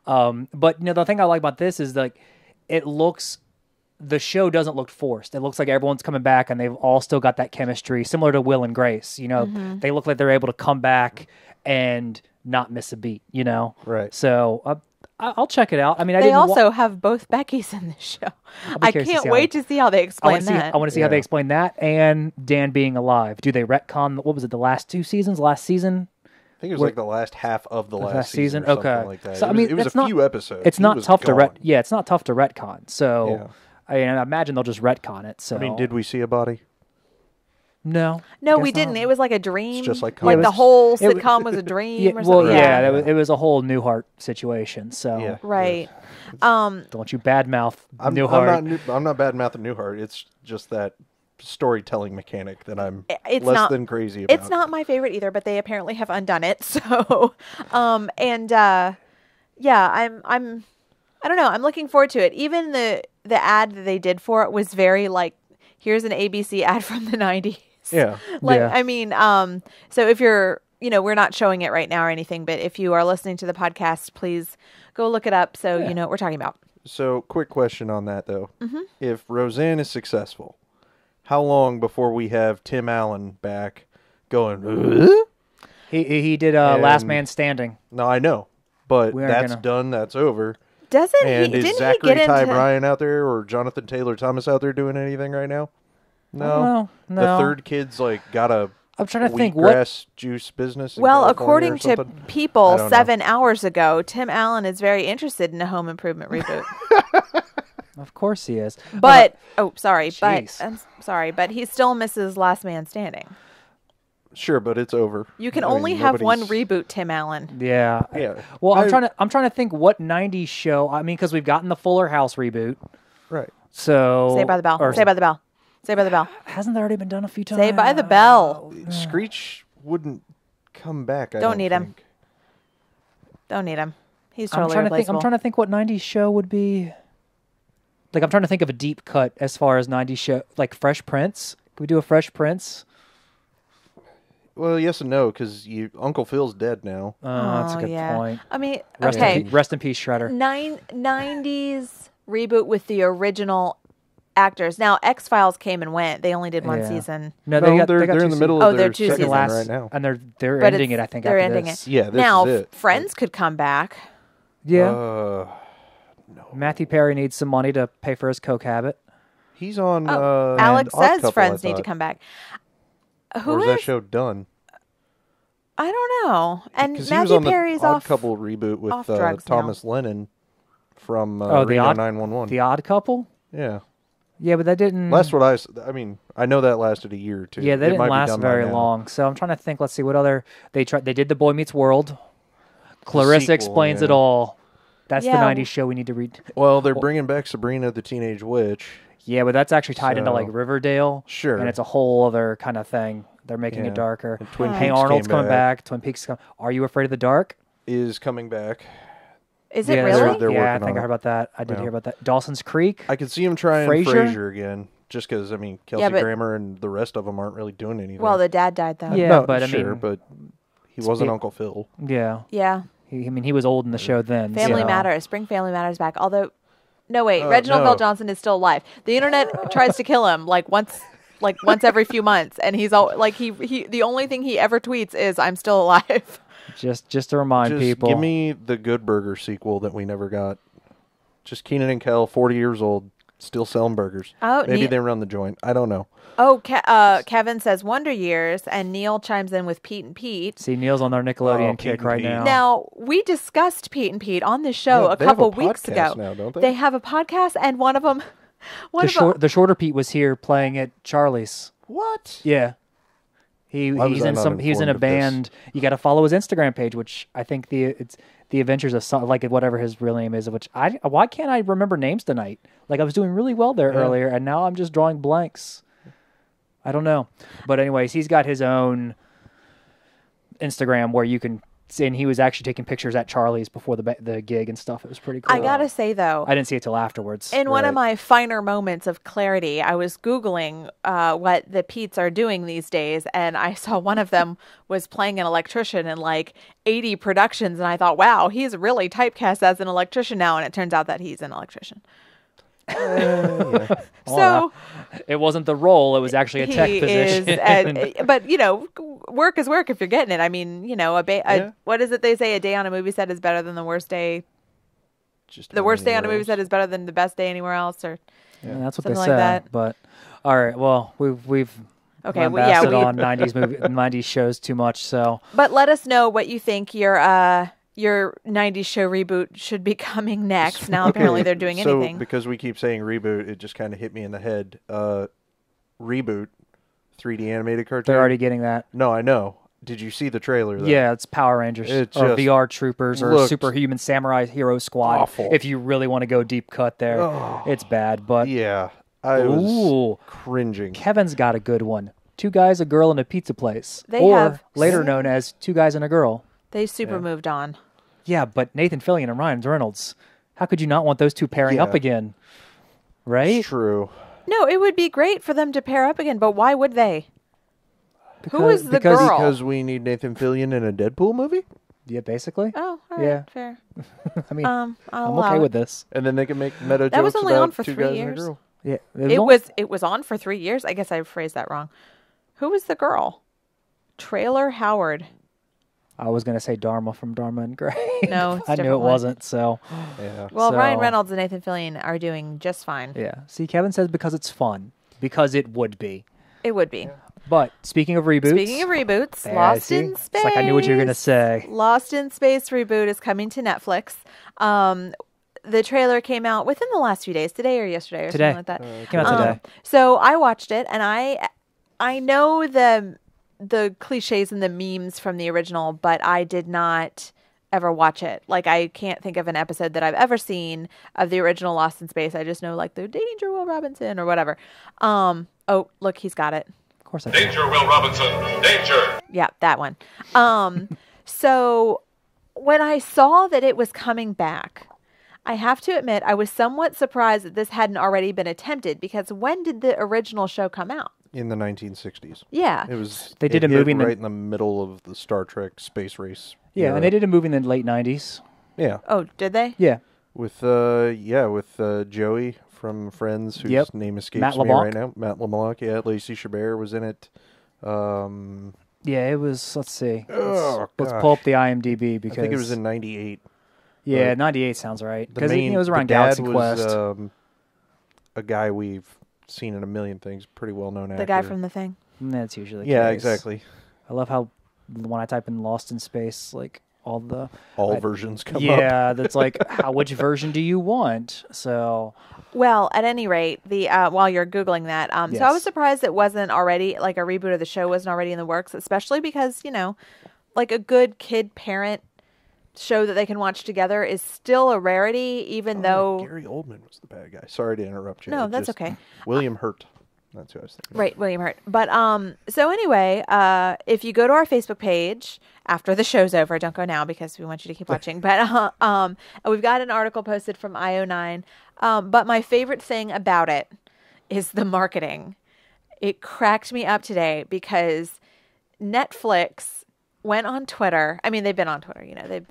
But the thing I like about this is like the show doesn't look forced. It looks like everyone's coming back and they've all still got that chemistry, similar to Will and Grace. They look like they're able to come back and not miss a beat. Right. So. I'll check it out. I mean, they also have both Beckys in the show. I can't wait to see how they explain that. I want to see how they explain that and Dan being alive. Do they retcon? What was it? The last 2 seasons? Last season? I think it was like the last half of the last season. Or okay. Something like that. So, it was a few episodes. It's not tough to it's not tough to retcon. So I imagine they'll just retcon it. So I mean, did we see a body? No, we didn't. It was like a dream. It's just like the whole sitcom was a dream. Or something. It was a whole Newhart situation. So right. Don't you badmouth Newhart? I'm not badmouthing Newhart. It's just that storytelling mechanic that I'm less than crazy about. It's not my favorite either, but they apparently have undone it. So, I'm I don't know. I'm looking forward to it. Even the ad that they did for it was very like, here's an ABC ad from the 90s. Yeah. I mean, so if you're, we're not showing it right now or anything, but if you are listening to the podcast, please go look it up so you know what we're talking about. So, quick question on that, though. Mm-hmm. If Roseanne is successful, how long before we have Tim Allen back going, He did Last Man Standing. No, I know. But that's done. That's over. Is Zachary Ty Bryan out there or Jonathan Taylor Thomas out there doing anything right now? No. The third kid's got a I'm trying to think wheatgrass juice business. Well, according to People 7 hours ago, Tim Allen is very interested in a home improvement reboot. Of course he is. But I'm sorry, but he still misses Last Man Standing. Sure, but it's over. You can only have one reboot, Tim Allen. Yeah. Well, I'm trying to think what 90s show. I mean, because we've gotten the Fuller House reboot. Right. So Saved by the Bell. Saved by the Bell. Saved by the Bell. Hasn't that already been done a few times? Saved by the Bell. Screech wouldn't come back. Don't need him. Don't need him. He's totally replaceable. I'm trying to think what 90s show would be. Like, I'm trying to think of a deep cut as far as 90s show. Like Fresh Prince. Can we do a Fresh Prince? Well, yes and no, because Uncle Phil's dead now. That's a good point. I mean, Rest in peace, Shredder. 90s reboot with the original actors. Now, X-Files came and went. They only did one season. No, they're in the middle of their second seasons right now. And they're ending it, I think, they're after ending this. it. Yeah, this now, is it. Friends could come back. Yeah. No. Matthew Perry needs some money to pay for his coke habit. He's on Alex says Friends need to come back. Or is that show done? I don't know. And Matthew Matthew Perry's off off. Odd Couple reboot with Thomas Lennon from the Reno Odd 911. The Odd Couple? Yeah. Yeah, but that didn't. That's what I mean, I know that lasted a year or two. Yeah, they didn't last very long. So I'm trying to think. Let's see what other they tried. They did the Boy Meets World. Clarissa Explains It All. That's the 90s show we need to read. Well, they're bringing back Sabrina the Teenage Witch. Yeah, but that's actually tied into like Riverdale. Sure. And it's a whole other kind of thing. They're making it darker. And Twin Hey Peaks Arnold's came coming back. Twin Peaks. Are You Afraid of the Dark? Is coming back. Is it Yeah, really? They're yeah, I working think on I heard about that. I did Yeah. hear about that. Dawson's Creek. I could see him trying Frasier? Frasier again, just because Kelsey Yeah, but- Grammer and the rest of them aren't really doing anything. Well, the dad died though. Yeah, No, but I sure, mean, but he wasn't Uncle Phil. yeah. Yeah. He was old in the show then. Family so. Matters. Bring Family Matters back. Although, no wait, Oh, Reginald no. Bell Johnson is still alive. The internet tries to kill him once every few months, and he's all he the only thing he ever tweets is "I'm still alive." Just to remind Just people. give me the Good Burger sequel that we never got. Just Keenan and Kel, 40 years old, still selling burgers. Oh, Maybe they run the joint. I don't know. Oh, Kevin says Wonder Years, and Neil chimes in with Pete and Pete. See, Neil's on their Nickelodeon Oh, kick Pete and right Pete. now. Now, we discussed Pete and Pete on this show Yeah, a they have couple a weeks ago. podcast now, don't they? They have a podcast, and one of them, the shorter Pete was here playing at Charlie's. What? Yeah. He's was I in not he's in informed a of this? band. You got to follow his Instagram page, which I think it's the Adventures of whatever his real name is. Which why can't I remember names tonight? Like I was doing really well there earlier, and now I'm just drawing blanks. I don't know, but anyways, he's got his own Instagram where you can. And he was actually taking pictures at Charlie's before the gig and stuff. It was pretty cool. I gotta say though, I didn't see it till afterwards. in one of Right. my finer moments of clarity, I was Googling what the Petes are doing these days, and I saw one of them was playing an electrician in 80 productions, and I thought, wow, he's really typecast as an electrician now, and it turns out that he's an electrician. So it wasn't the role; it was actually a tech he position. is, but work is work if you're getting it. I mean, what is it they say? A day on a movie set is better than the worst day. Just The worst day on a anywhere movie set is better than the best day anywhere else, or Yeah, that's what something they like said. that. But all right, well, we've Okay, lambasted we on '90s shows too much. So But let us know what you think your 90s show reboot should be coming next. Now apparently they're doing so, anything. because we keep saying reboot, it just kind of hit me in the head. Reboot, 3D animated cartoon. they're already getting that. No, I know. Did you see the trailer, though? Yeah, it's Power Rangers It or just VR Troopers or looked Superhuman Samurai Hero Squad. awful. If you really want to go deep cut there, it's bad. But Yeah. I was Ooh. cringing. Kevin's got a good one. 2 guys, a girl, and a pizza place. They or have- later known as 2 guys and a girl. They super moved on. Yeah, but Nathan Fillion and Ryan Reynolds. How could you not want those two pairing up Yeah. again? Right? It's true. No, it would be great for them to pair up again, but why would they? Who is the girl? Because we need Nathan Fillion in a Deadpool movie? Yeah, basically. Oh, all right, Yeah. fair. I mean, I'll I'm allow okay it. with this. And then they can make meta That was jokes only about on for 2 3 guys and years. a girl. Yeah, It was on for 3 years. I guess I phrased that wrong. Who was the girl? Trailer Howard. I was gonna say Dharma from Dharma and Grey. No, it's I a knew it different one. wasn't. So Yeah. Well, Ryan So- Reynolds and Nathan Fillion are doing just fine. yeah. See, Kevin says because it's fun, because it would be. It would be. But speaking of reboots, Speaking of reboots, There, Lost see? in It's Space. like I knew what you were gonna say. Lost in Space reboot is coming to Netflix. The trailer came out within the last few days, today or yesterday or Today. something like that. Came out today. So I watched it, and I know the cliches and the memes from the original, but I did not ever watch it. Like, I can't think of an episode that I've ever seen of the original Lost in Space. I just know, like, the Danger Will Robinson or whatever. Oh, look, he's got it. Of course I did. Danger, Will Robinson. Danger. Yeah, that one. So when I saw that it was coming back, I have to admit I was somewhat surprised that this hadn't already been attempted, because when did the original show come out? In the 1960s. Yeah. It was. They did it a movie hit in the- right in the middle of the Star Trek space race. Yeah, era. and they did a movie in the late '90s. Yeah. Oh, did they? Yeah, With Joey from Friends, whose Yep. name escapes Matt me LeBlanc. right now. Matt LeBlanc. Yeah, Lacey Chabert was in it. yeah. It was. Let's see. Oh, Let's gosh. pull up the IMDb because I think it was in '98. yeah, '98 sounds right The because main it was around the dad Galaxy was, Quest. A guy we've seen in a million things. Pretty well known actor. The guy from The Thing. That's usually the Yeah, case. exactly. I love how when I type in Lost in Space, like all the Versions come up. yeah, that's like which version do you want? So Well, at any rate, the while you're Googling that, so I Yes. was surprised it wasn't already, like, a reboot of the show wasn't already in the works, especially because, like, a good kid-parent show that they can watch together is still a rarity, even though... Gary Oldman was the bad guy. Sorry to interrupt you. No, It that's just- okay. William Hurt. That's who I was thinking. Right, William Hurt. But so anyway, if you go to our Facebook page after the show's over, don't go now because we want you to keep watching. But we've got an article posted from IO9. But my favorite thing about it is the marketing. It cracked me up today because Netflix went on Twitter. I mean, they've been on Twitter, they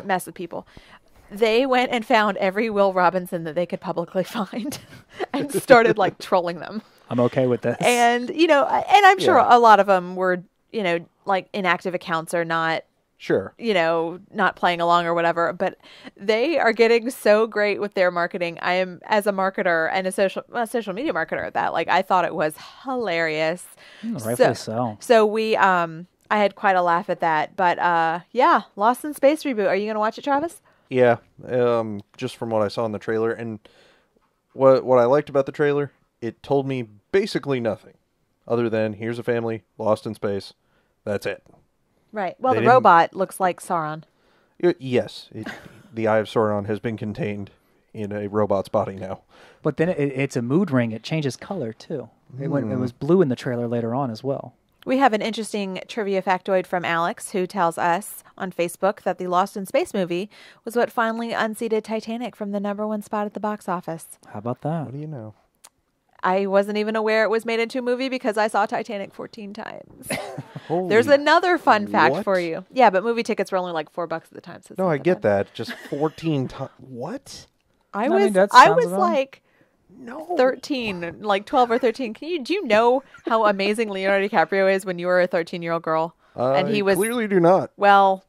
mess with people. They went and found every Will Robinson that they could publicly find and started like trolling them. I'm okay with this. And, and I'm sure a lot of them were, like inactive accounts or not, not playing along or whatever, but they are getting so great with their marketing. I am, as a marketer and a social media marketer at that, like I thought it was hilarious. Rightfully so. So we, I had quite a laugh at that, but Lost in Space reboot. Are you going to watch it, Travis? Yeah. Just from what I saw in the trailer, and what I liked about the trailer, it told me basically nothing other than here's a family lost in space. That's it. Right. Well, the robot looks like Sauron. Yes. The Eye of Sauron has been contained in a robot's body now. But then it's a mood ring. It changes color, too. It was blue in the trailer later on as well. We have an interesting trivia factoid from Alex, who tells us on Facebook that the Lost in Space movie was what finally unseated Titanic from the #1 spot at the box office. How about that? What do you know? I wasn't even aware it was made into a movie because I saw Titanic 14 times. There's another fun fact for you. Yeah, but movie tickets were only like $4 at the time. So no, I get that. Just 14 times. What? I was like 13, like 12 or 13. Do you know how amazing Leonardo DiCaprio is when you were a 13-year-old girl? And he was clearly do not. Well,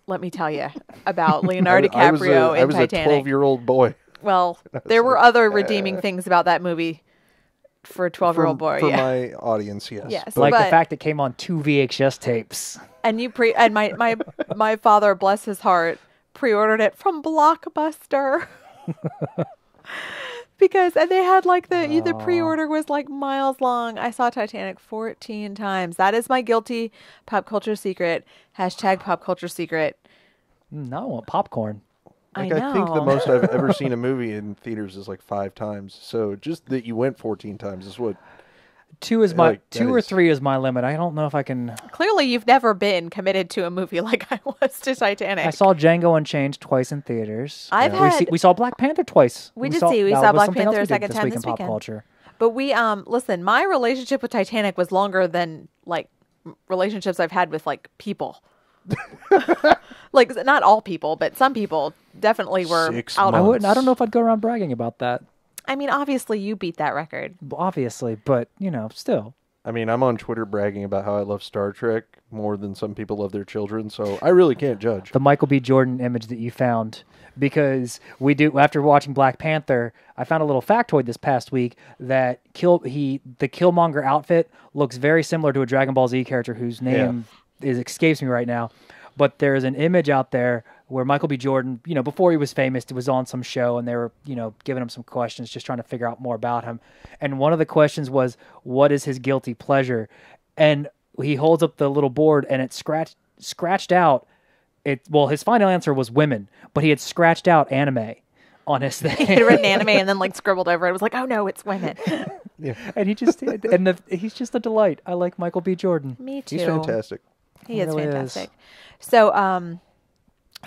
let me tell you about Leonardo DiCaprio in Titanic. I was a 12-year-old boy. Well, there were other redeeming things about that movie for a 12-year-old boy. For my audience, yes. Yes, like the fact it came on 2 VHS tapes. And my father, bless his heart, pre-ordered it from Blockbuster. And they had like the pre-order was like miles long. I saw Titanic 14 times. That is my guilty pop culture secret. # pop culture secret. No, I want popcorn. I think the most I've ever seen a movie in theaters is like 5 times. So just that you went 14 times is what. 2 or 3 is my limit. I don't know if I can. Clearly, you've never been committed to a movie like I was to Titanic. I saw Django Unchained twice in theaters. We saw Black Panther twice. We saw Black Panther a second time this weekend. Pop culture. But we listen. My relationship with Titanic was longer than like relationships I've had with like people. Like not all people, but some people definitely were 6 out. months. I don't know if I'd go around bragging about that. I mean, obviously you beat that record. Obviously, but still. I mean, I'm on Twitter bragging about how I love Star Trek more than some people love their children, so I really can't judge. The Michael B. Jordan image that you found, because after watching Black Panther, I found a little factoid this past week that the Killmonger outfit looks very similar to a Dragon Ball Z character whose name escapes me right now. But there's an image out there where Michael B. Jordan, before he was famous, was on some show and they were, giving him some questions, just trying to figure out more about him. And one of the questions was, what is his guilty pleasure? And he holds up the little board and it's scratched out. His final answer was women, but he had scratched out anime on his thing. He had written anime and then like scribbled over it. It was like, oh no, it's women. Yeah. And he's just a delight. I like Michael B. Jordan. Me too. He's fantastic. He is really fantastic. So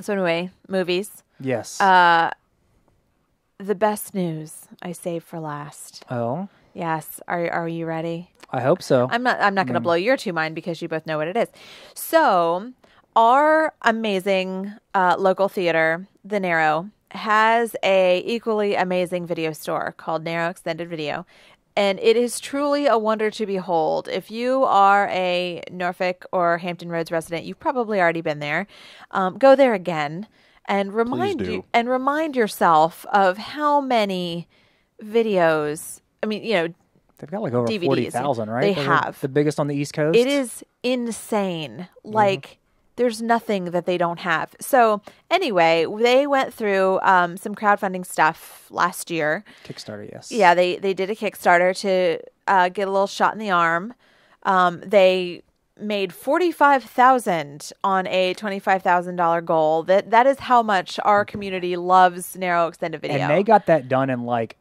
anyway, movies. Yes. The best news I saved for last. Oh. Yes. Are you ready? I hope so. I'm not going to blow your two mind because you both know what it is. So, our amazing local theater, the Naro, has a equally amazing video store called Naro Extended Video. And it is truly a wonder to behold. If you are a Norfolk or Hampton Roads resident, you've probably already been there. Go there again and remind yourself of how many videos. I mean, they've got like over DVDs. 40,000, right? They have the biggest on the East Coast. It is insane. Like there's nothing that they don't have. So anyway, they went through some crowdfunding stuff last year. Kickstarter, yes. Yeah, they did a Kickstarter to get a little shot in the arm. They made $45,000 on a $25,000 goal. That is how much our community loves Naro Extended Video. And they got that done in like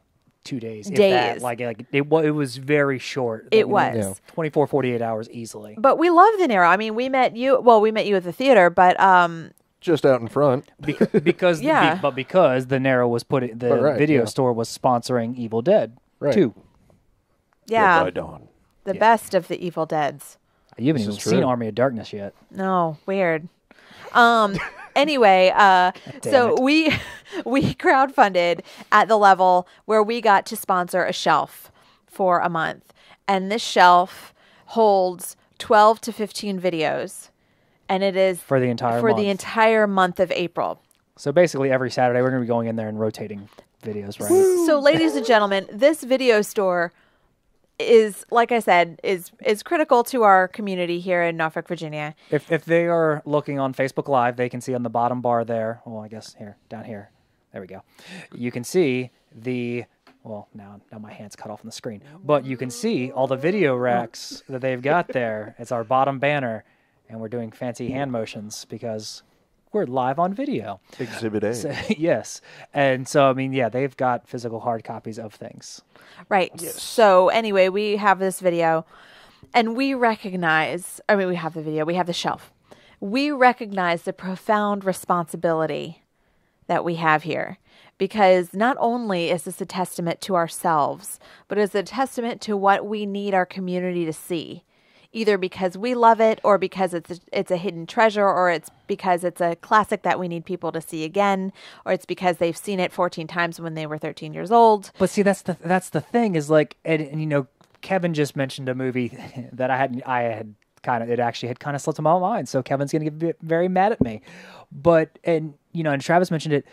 2 days. Days. If that, it was very short. It was 24, 48 hours easily. But we love the Naro. I mean, we met you. Well, we met you at the theater, but just out in front. Because the Naro was video store was sponsoring Evil Dead 2. Yeah, Dead by Dawn. The best of the Evil Deads. You haven't even seen Army of Darkness yet. No, weird. Anyway, so we crowdfunded at the level where we got to sponsor a shelf for a month, and this shelf holds 12 to 15 videos, and it is for the entire month of April. So basically, every Saturday we're going to be going in there and rotating videos, right? So, ladies and gentlemen, this video store is, like I said, is critical to our community here in Norfolk, Virginia. If they are looking on Facebook Live, they can see on the bottom bar there. Well, I guess down here. There we go. You can see now my hand's cut off on the screen, but you can see all the video racks that they've got there. It's our bottom banner, and we're doing fancy hand motions because we're live on video. Exhibit A. So, yes. And so, I mean, they've got physical hard copies of things. Right. Yes. So anyway, we have this video, and we recognize, we have the video, we have the shelf. We recognize the profound responsibility that we have here, because not only is this a testament to ourselves, but it's a testament to what we need our community to see, either because we love it or because it's a hidden treasure, or it's because it's a classic that we need people to see again, or it's because they've seen it 14 times when they were 13 years old. But see, that's the thing is and Kevin just mentioned a movie that I had actually had kind of slipped in my mind. So Kevin's going to get very mad at me. But, and Travis mentioned it.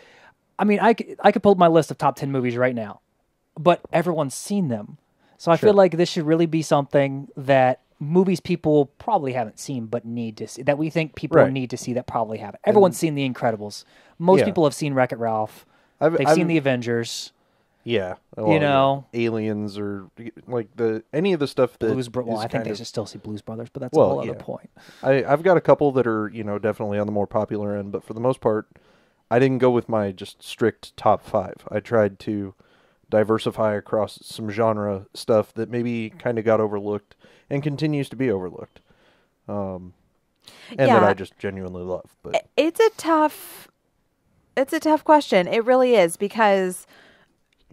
I mean, I could pull up my list of top 10 movies right now, but everyone's seen them. So I feel like this should really be something that movies people probably haven't seen but need to see, that we think people need to see that probably haven't. Everyone's seen The Incredibles. Most people have seen Wreck-It Ralph. They've seen The Avengers. Yeah. Aliens, or any of the stuff that I think they should still see Blues Brothers, but that's a whole other point. I've got a couple that are, definitely on the more popular end, but for the most part, I didn't go with my just strict top 5. I tried to diversify across some genre stuff that maybe kind of got overlooked and continues to be overlooked, and that I just genuinely love. But it's a tough question. It really is, because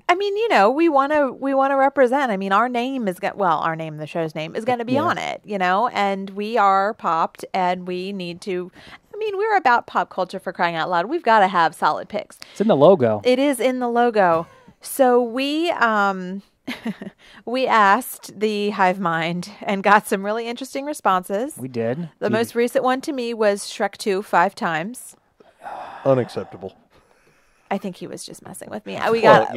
I mean, we want to represent. I mean, our name, the show's name is going to be on it, and we are Popped, and we need to. I mean, we're about pop culture, for crying out loud. We've got to have solid picks. It's in the logo. It is in the logo. So we asked the Hive Mind and got some really interesting responses. We did. The most recent one to me was Shrek 2 5 times. Unacceptable. I think he was just messing with me. We got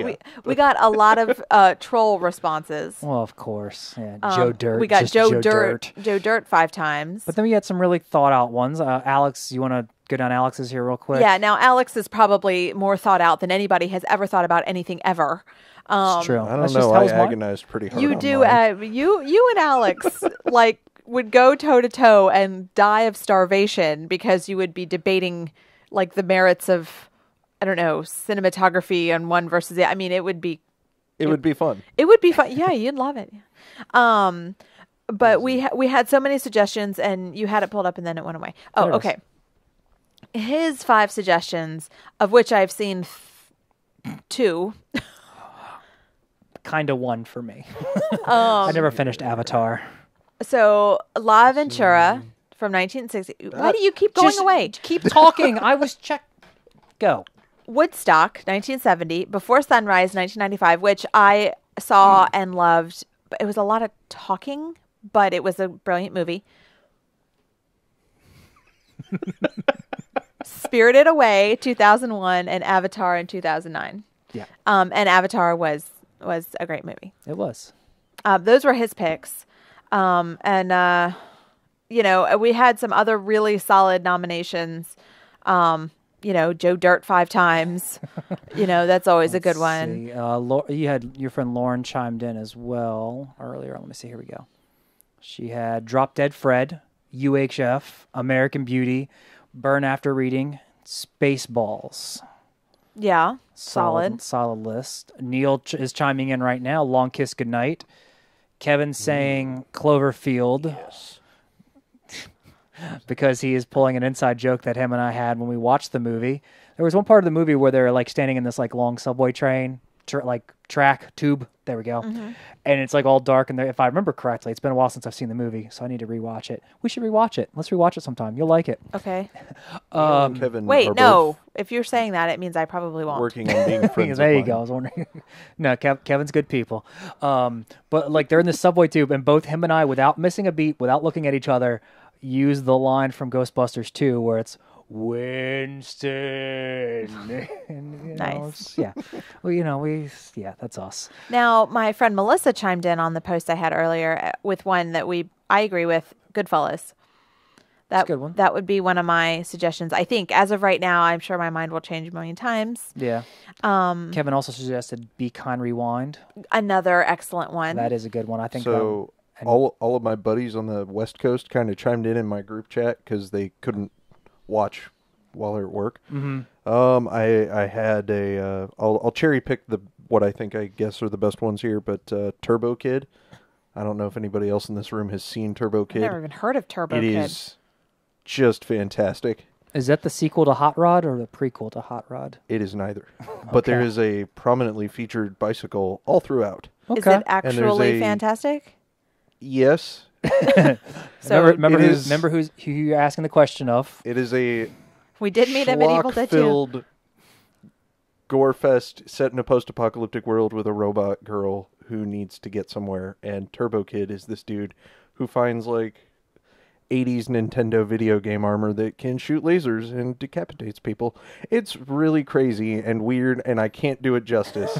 a lot of troll responses. Well, of course. Yeah. Joe Dirt. We got Joe Dirt 5 times. But then we had some really thought out ones. Alex, you want to go down Alex's here real quick? Yeah, now Alex is probably more thought out than anybody has ever thought about anything ever. It's true. I don't know. I agonized pretty hard. You do. You and Alex would go toe to toe and die of starvation because you would be debating the merits of, I don't know, cinematography on one versus the. I mean, it would be fun. It would be fun. Yeah, you'd love it. But we had so many suggestions, and you had it pulled up, and then it went away. Oh, okay. His 5 suggestions, of which I've seen 2. Kind of 1 for me. I never finished Avatar. So, La Ventura from 1960. Why do you keep going away? Keep talking. I was Go. Woodstock, 1970. Before Sunrise, 1995, which I saw and loved. It was a lot of talking, but it was a brilliant movie. Spirited Away, 2001, and Avatar in 2009. Yeah. And Avatar was a great movie. It was. Those were his picks. And we had some other really solid nominations. Joe Dirt 5 times. That's always a good one. You had your friend Lauren chimed in as well earlier. Let me see. Here we go. She had Drop Dead Fred, UHF, American Beauty, Burn After Reading, Spaceballs. Yeah. Solid. Solid list. Neil is chiming in right now. Long Kiss Goodnight. Kevin saying Cloverfield. Yes. Because he is pulling an inside joke that him and I had when we watched the movie. There was one part of the movie where they're like standing in this like long subway train, track tube. There we go. Mm-hmm. And it's like all dark. And if I remember correctly, it's been a while since I've seen the movie, so I need to rewatch it. We should rewatch it. Let's rewatch it sometime. You'll like it. Okay. Kevin Wait, are no. both If you're saying that, it means I probably won't. working on being friends. There of you mine. go. I was wondering. No, Kevin's good people. But like they're in the subway tube, and both him and I, without missing a beat, without looking at each other, use the line from Ghostbusters 2 where it's Winston. And, Nice. Yeah. Well, that's us. Now, my friend Melissa chimed in on the post I had earlier with one that I agree with, Goodfellas. That's a good one. That would be one of my suggestions. I think as of right now, I'm sure my mind will change a million times. Yeah. Kevin also suggested Be Kind Rewind. Another excellent one. That is a good one. I think So all of my buddies on the West Coast kind of chimed in my group chat because they couldn't watch while they're at work. Mm-hmm. I had I'll cherry pick what I think I guess are the best ones here, but Turbo Kid. I don't know if anybody else in this room has seen Turbo Kid. I've never even heard of Turbo It Kid. is just fantastic. Is that the sequel to Hot Rod or the prequel to Hot Rod? It is neither. But there is a prominently featured bicycle all throughout. Okay. Is it actually a- fantastic? Yes. So remember it is- who you're asking the question of. It is a we did meet a medieval tattoo. schlock-filled gore fest set in a post-apocalyptic world with a robot girl who needs to get somewhere, and Turbo Kid is this dude who finds like 80s Nintendo video game armor that can shoot lasers and decapitates people. It's really crazy and weird, and I can't do it justice.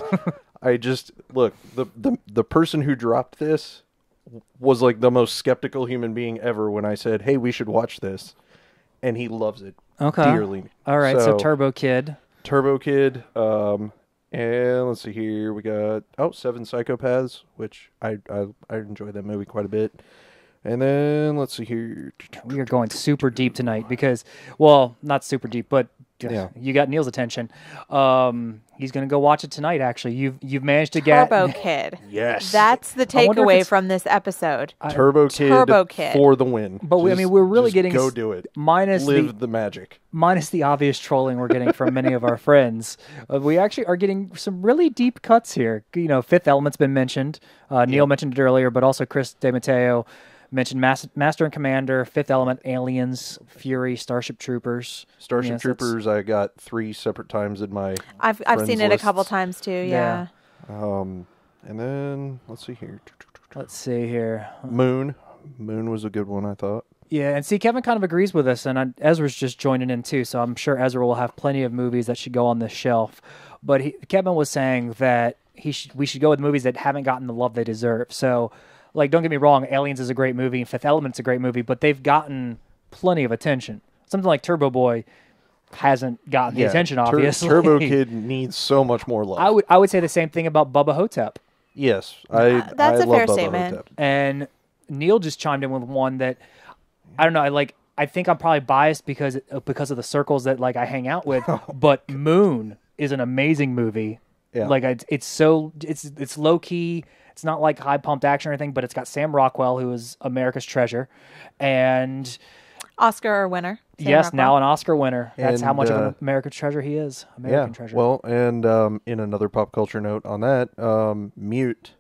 I just look, the person who dropped this was like the most skeptical human being ever when I said, "Hey, we should watch this." And he loves it dearly. All right, so Turbo Kid. And let's see here. We got Seven Psychopaths, which I enjoy that movie quite a bit. And then let's see here. We are going super deep tonight because, well, not super deep, but Yeah. you got Neil's attention. He's going to go watch it tonight. Actually, you've managed to get Turbo Kid. Yes. That's the I wonder if takeaway it's- from this episode. Turbo Kid for the win. But we're really getting go do it. minus Live the magic. Minus the obvious trolling we're getting from many of our friends. We actually are getting some really deep cuts here. Fifth Element's been mentioned. Neil mentioned it earlier, but also Chris DeMatteo mentioned Master and Commander, Fifth Element, Aliens, Fury, Starship Troopers. Starship Troopers, I got 3 separate times in my I've seen it a couple times too. Yeah. And then let's see here. Let's see here. Moon was a good one, I thought. Yeah, and see, Kevin kind of agrees with us, and Ezra's just joining in too, so I'm sure Ezra will have plenty of movies that should go on this shelf. But Kevin was saying that we should go with movies that haven't gotten the love they deserve. So, like, don't get me wrong, Aliens is a great movie, and Fifth Element's a great movie, but they've gotten plenty of attention. Something like Turbo Boy hasn't gotten the attention, obviously. Turbo Kid needs so much more love. I would say the same thing about Bubba Hotep. Yes, that's I a love fair Bubba statement. Hotep. And Neil just chimed in with one that I don't know. I think I'm probably biased because of the circles that like I hang out with. But Moon is an amazing movie. Yeah. Like it's low key. It's not like high pumped action or anything, but it's got Sam Rockwell, who is America's treasure, and Oscar winner. Sam yes, Rockwell. now an Oscar winner. That's how And, much of an American treasure he is. American treasure. Well, and in another pop culture note on that, Mute,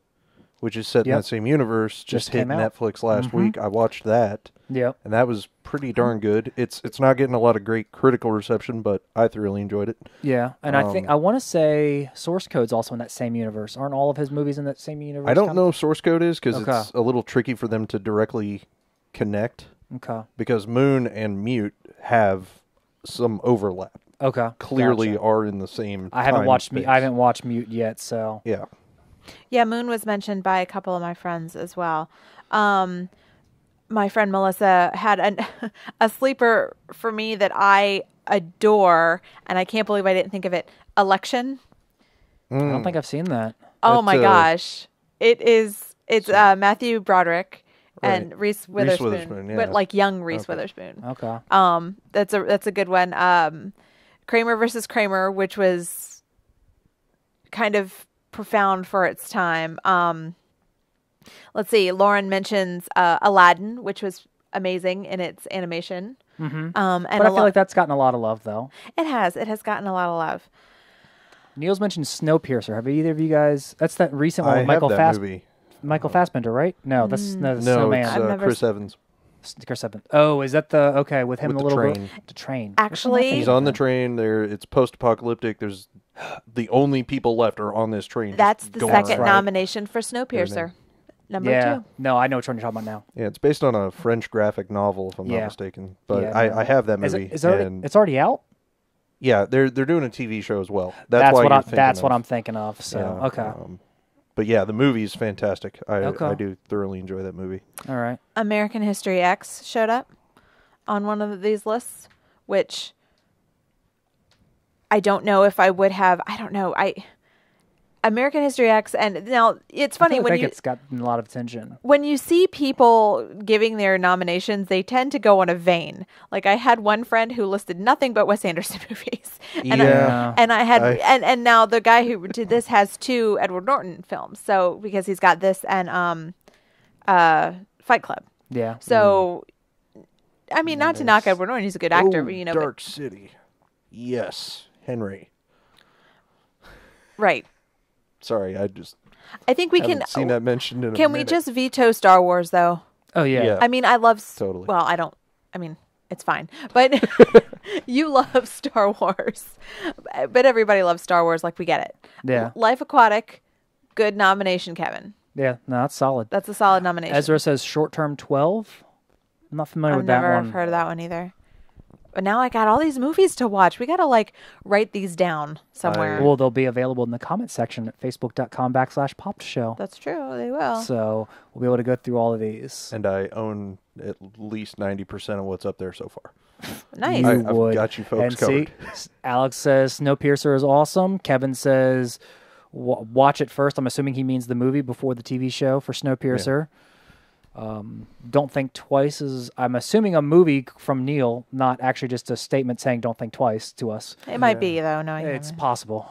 which is set in Yep. that same universe, just hit came out. Netflix last week. I watched that. Yep. And that was pretty darn good. It's not getting a lot of great critical reception, but I thoroughly enjoyed it. Yeah, and I want to say Source Code's also in that same universe. Aren't all of his movies in that same universe? I don't know if Source Code is because Okay. it's a little tricky for them to directly connect Okay. because Moon and Mute have some overlap. Okay. Clearly Gotcha. are in the same I haven't time watched space. I haven't watched Mute yet, so Yeah. Yeah, Moon was mentioned by a couple of my friends as well. My friend Melissa had a sleeper for me that I adore, and I can't believe I didn't think of it. Election. I don't think I've seen that. Oh It's, my gosh, it's Matthew Broderick and Right. Reese Witherspoon, Witherspoon, yeah. but like young Reese Witherspoon. Okay. That's a good one. Kramer versus Kramer, which was kind of profound for its time. Let's see. Lauren mentions Aladdin, which was amazing in its animation. Mm-hmm. And but I feel like that's gotten a lot of love, though. It has. It has gotten a lot of love. Neil's mentioned Snowpiercer. Have either of you guys? That's that recent one with Michael Fassbender, right? No, that's the Snowman. It's Chris Evans. Chris Evans. Oh, is that the with him with and the little girl? The train. Actually, he's on the train. There, it's post-apocalyptic. There's the only people left are on this train. That's the second nomination for Snowpiercer. Number 2. No, I know which one you're talking about now. Yeah, it's based on a French graphic novel, if I'm not mistaken. But I have that movie. It's already out? Yeah, they're doing a TV show as well. That's what I'm thinking of. So okay. But yeah, the movie is fantastic. I do thoroughly enjoy that movie. All right. American History X showed up on one of these lists, which I don't know if I would have. I don't know. American History X, and now it's funny when it's gotten a lot of attention. When you see people giving their nominations, they tend to go on a vein. Like I had one friend who listed nothing but Wes Anderson movies, and and now the guy who did this has 2 Edward Norton films. So because he's got this and Fight Club. Yeah. So I mean, not to knock Edward Norton, he's a good actor, but Dark City. Yes, Henry. Right. Sorry, I think we can seen that mentioned in a Can we just veto Star Wars though? Oh yeah. I mean, I love totally. Well, I don't. I mean, it's fine. But you love Star Wars. But everybody loves Star Wars, like we get it. Yeah. Life Aquatic, good nomination, Kevin. Yeah, no, that's solid. That's a solid nomination. Ezra says Short Term 12. I'm not familiar with that one. I've never heard of that one either. But now I got all these movies to watch. We got to write these down somewhere. Well, they'll be available in the comment section at facebook.com/popshow. That's true. They will. So we'll be able to go through all of these. And I own at least 90% of what's up there so far. Nice. I've got you folks covered. See, Alex says Snowpiercer is awesome. Kevin says watch it first. I'm assuming he means the movie before the TV show for Snowpiercer. Yeah. Don't Think Twice is, I'm assuming, a movie from Neil, not actually just a statement saying "Don't think twice" to us. It might be though. No, it's possible.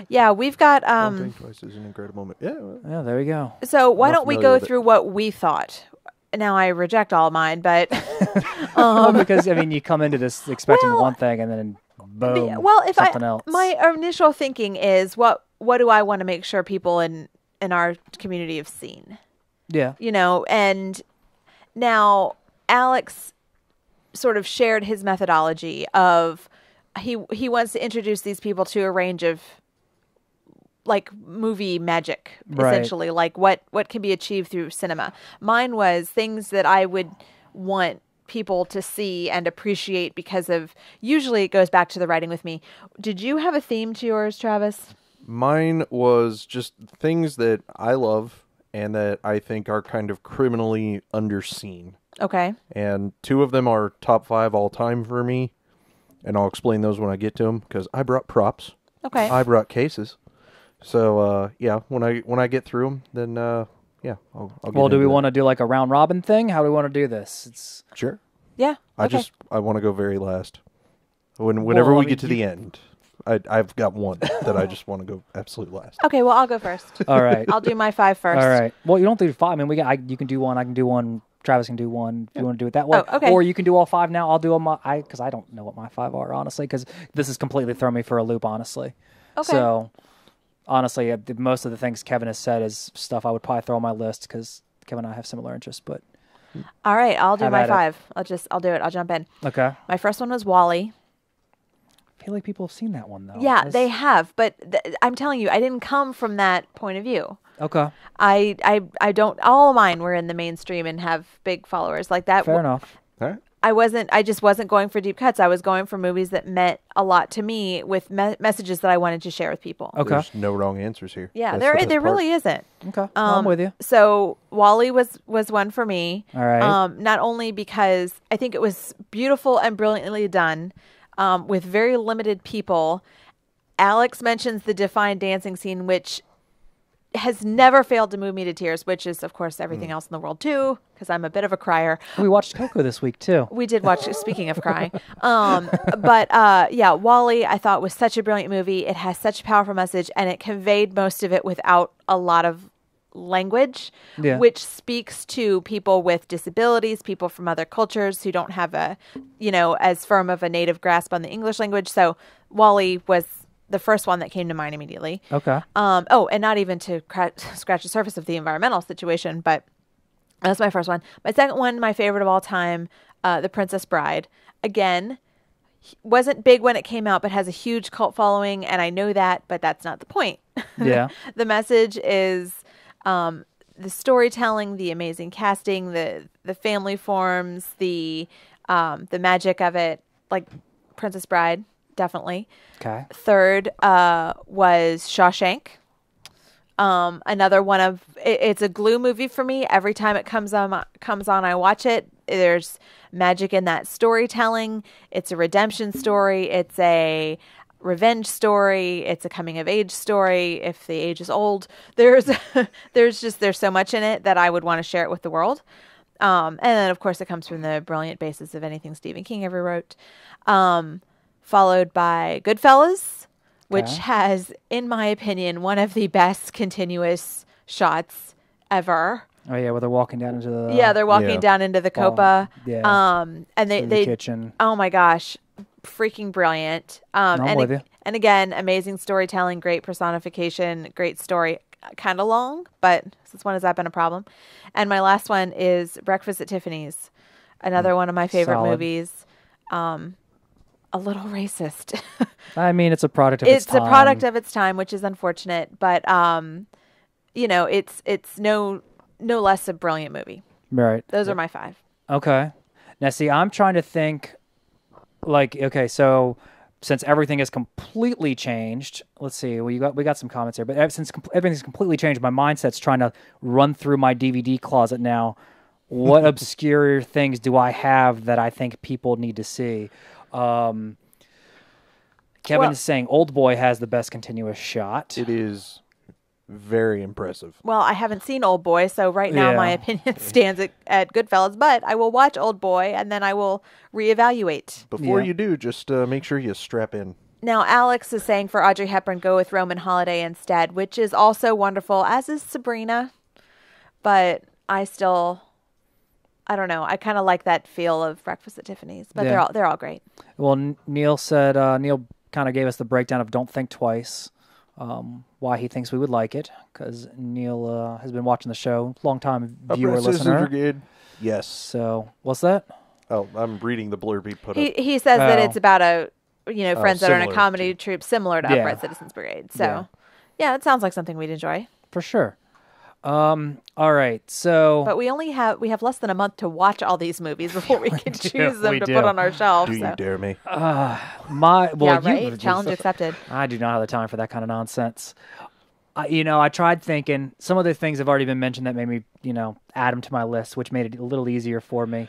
Yeah, we've got. Don't Think Twice is an incredible moment. Yeah, there we go. So why don't we go through what we thought? Now I reject all mine, but well, because I mean, you come into this expecting one thing, and then boom, something else. My initial thinking is what do I want to make sure people in our community have seen? Yeah. And now Alex sort of shared his methodology of he wants to introduce these people to a range of movie magic, essentially, like what can be achieved through cinema. Mine was things that I would want people to see and appreciate because of, usually it goes back to the writing with me. Did you have a theme to yours, Travis? Mine was just things that I love and that I think are kind of criminally underseen. Okay. And 2 of them are top 5 all time for me, and I'll explain those when I get to them because I brought props. Okay. I brought cases. So when I get through them, then I'll get Well, do we want to do like a round robin thing? How do we want to do this? Sure. Yeah. Okay. I want to go very last. Whenever we get to the end. I've got one that I just want to go absolute last. Okay, well, I'll go first. All right. I'll do my 5 first. All right. Well, you don't do 5. I mean, you can do one. I can do one. Travis can do one. If you want to do it that way. Oh, okay. Or you can do all 5 now. I'll do them because I don't know what my 5 are, honestly, because this has completely thrown me for a loop, honestly. Okay. So, honestly, most of the things Kevin has said is stuff I would probably throw on my list because Kevin and I have similar interests, but... All right, I'll do my 5. I'll do it. I'll jump in. Okay. My first one was WALL-E. I feel like people have seen that one, though. Yeah, they have, but I'm telling you, I didn't come from that point of view. Okay. I don't, all of mine were in the mainstream and have big followers like that. Fair enough. All right. I just wasn't going for deep cuts. I was going for movies that meant a lot to me with messages that I wanted to share with people. Okay. There's no wrong answers here. Yeah, there really isn't. Okay. I'm with you. So WALL-E was one for me. All right. Not only because I think it was beautiful and brilliantly done, with very limited people. Alex mentions the Defined dancing scene, which has never failed to move me to tears, which is, of course, everything else in the world, too, because I'm a bit of a crier. We watched Coco this week, too. We did watch, speaking of crying. Yeah, WALL-E, I thought was such a brilliant movie. It has such a powerful message, and it conveyed most of it without a lot of language, which speaks to people with disabilities, people from other cultures who don't have a, as firm of a native grasp on the English language. So WALL-E was the first one that came to mind immediately. Okay. And not even to scratch the surface of the environmental situation, but that's my first one. My second one, my favorite of all time, The Princess Bride. Again, wasn't big when it came out, but has a huge cult following, and I know that, but that's not the point. Yeah. The message is the storytelling, the amazing casting, the family forms, the magic of it, like Princess Bride. Definitely. Okay. Third was Shawshank. Another one of it's a glue movie for me. Every time it comes on, I watch it. There's magic in that storytelling. It's a redemption story. It's a revenge story. It's a coming of age story. If the age is old, there's so much in it that I would want to share it with the world. And then of course it comes from the brilliant basis of anything Stephen King ever wrote. Followed by Goodfellas, which has, in my opinion, one of the best continuous shots ever. Oh yeah, where they're walking down into the they're walking down into the Copa. And they kitchen. Oh my gosh, freaking brilliant. I'm with you. And again, amazing storytelling, great personification, great story. Kind of long, but since when has that been a problem? And my last one is Breakfast at Tiffany's, another one of my favorite movies. A little racist. I mean, it's a product of its time. It's a product of its time, which is unfortunate, but it's no less a brilliant movie. Right. Those are my 5. Okay. Now, see, I'm trying to think, so since everything has completely changed, let's see, we got some comments here, but since everything's completely changed, my mindset's trying to run through my DVD closet now. What obscure things do I have that I think people need to see? Kevin is saying Old Boy has the best continuous shot. It is very impressive. Well, I haven't seen Old Boy, so right now my opinion stands at Goodfellas, but I will watch Old Boy and then I will reevaluate. Before you do, just make sure you strap in. Now, Alex is saying for Audrey Hepburn, go with Roman Holiday instead, which is also wonderful, as is Sabrina. But I don't know. I kind of like that feel of Breakfast at Tiffany's, but they're all great. Well, Neil said Neil kind of gave us the breakdown of Don't Think Twice, why he thinks we would like it, because Neil has been watching the show, long time viewer listener. Brigade. Yes. So what's that? Oh, I'm reading the blurb he put up. He says that it's about friends that are in a comedy to troupe similar to Upright Citizens Brigade. So yeah, it sounds like something we'd enjoy for sure. All right, so but we have less than a month to watch all these movies before we can choose them to put on our shelf. Do you dare me? Challenge accepted. I do not have the time for that kind of nonsense. I tried thinking some of the things have already been mentioned that made me, add them to my list, which made it a little easier for me.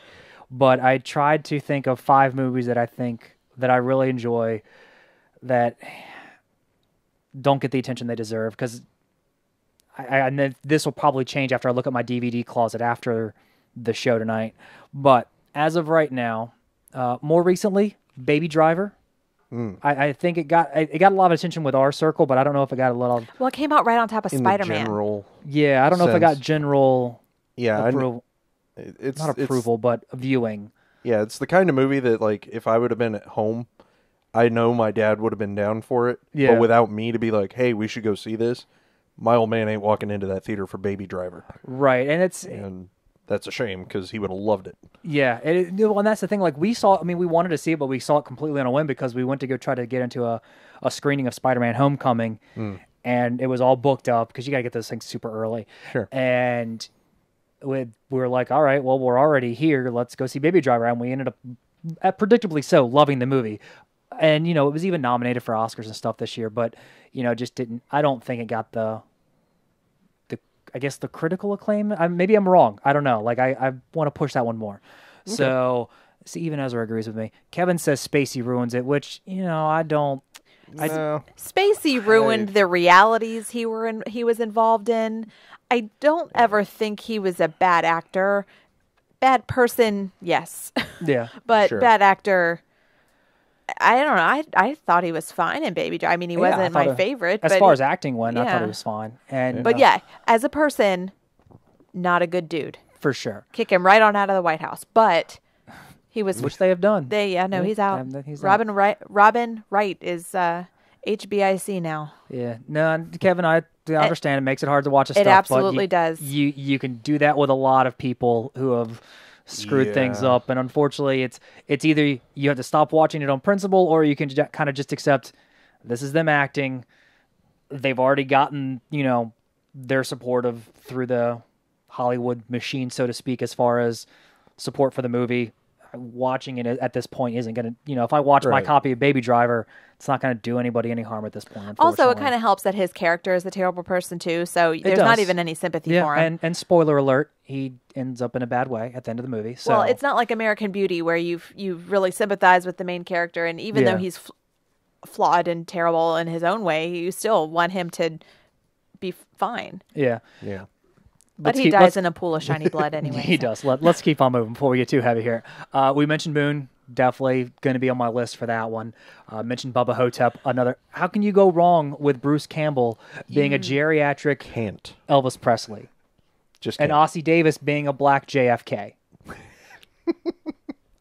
But I tried to think of 5 movies that I think that I really enjoy that don't get the attention they deserve, because and then this will probably change after I look at my DVD closet after the show tonight. But as of right now, more recently, Baby Driver. I think it got a lot of attention with our circle, but I don't know if it got a lot of... Well, it came out right on top of Spider-Man. Yeah, I don't know if it got general approval. It's not approval, but viewing. Yeah, it's the kind of movie that, if I would have been at home, I know my dad would have been down for it. Yeah. But without me to be like, hey, we should go see this, my old man ain't walking into that theater for Baby Driver. Right, and that's a shame, because he would have loved it. Yeah, and that's the thing. We wanted to see it, but we saw it completely on a whim because we went to go try to get into a screening of Spider-Man Homecoming, and it was all booked up because you got to get those things super early. Sure. And we were like, all right, well, we're already here. Let's go see Baby Driver. And we ended up, predictably so, loving the movie. And, it was even nominated for Oscars and stuff this year, but, just didn't, I don't think it got the critical acclaim. Maybe I'm wrong. I don't know. I want to push that one more. Okay. So, see, even Ezra agrees with me. Kevin says Spacey ruins it, which, I don't. No. Spacey ruined the realities he was involved in. I don't ever think he was a bad actor. Bad person, yes. Yeah. But Sure. bad actor, I don't know. I thought he was fine in Baby Driver. I mean, he wasn't my favorite. As but far as acting went, I thought yeah. he was fine. And But yeah, as a person, not a good dude. for sure. Kick him right on out of the White House. But he was. Which they have done. He's out. He's Robin Wright is HBIC now. Yeah. No, and Kevin, I understand it makes it hard to watch a stuff. It absolutely but does. You can do that with a lot of people who have screwed things Yeah. up, and unfortunately, it's either you have to stop watching it on principle, or you can kind of just accept this is them acting. They've already gotten their support through the Hollywood machine, so to speak, as far as support for the movie. Watching it at this point isn't going to, if I watch my Right. copy of Baby Driver, it's not going to do anybody any harm at this point. Also, it kind of helps that his character is a terrible person too, so there's not does. even any sympathy for him. And spoiler alert, he ends up in a bad way at the end of the movie. So Well, it's not like American Beauty where you really sympathize with the main character, and even though he's flawed and terrible in his own way, you still want him to be fine. yeah. Yeah. But he dies in a pool of shiny blood anyway. He does. Let's keep on moving before we get too heavy here. We mentioned Moon. Definitely going to be on my list for that one. Mentioned Bubba Hotep. Another. How can you go wrong with Bruce Campbell being a geriatric Can't. Elvis Presley Just and can't. Ossie Davis being a black JFK?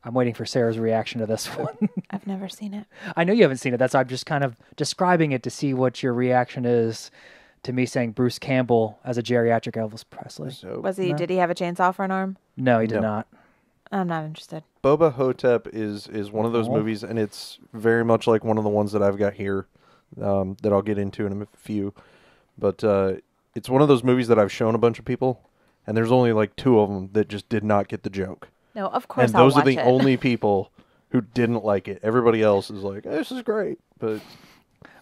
I'm waiting for Sarah's reaction to this one. I've never seen it. I know you haven't seen it. That's why I'm just kind of describing it to see what your reaction is to me saying Bruce Campbell as a geriatric Elvis Presley. So, Did he have a chainsaw for an arm? No, he did No. not. I'm not interested. Boba Hotep is one of those movies, and it's very much like one of the ones that I've got here that I'll get into in a few. But it's one of those movies that I've shown a bunch of people, and there's only like 2 of them that just did not get the joke. No, of course And I'll those are watch the it. only people who didn't like it. Everybody else is like, this is great. But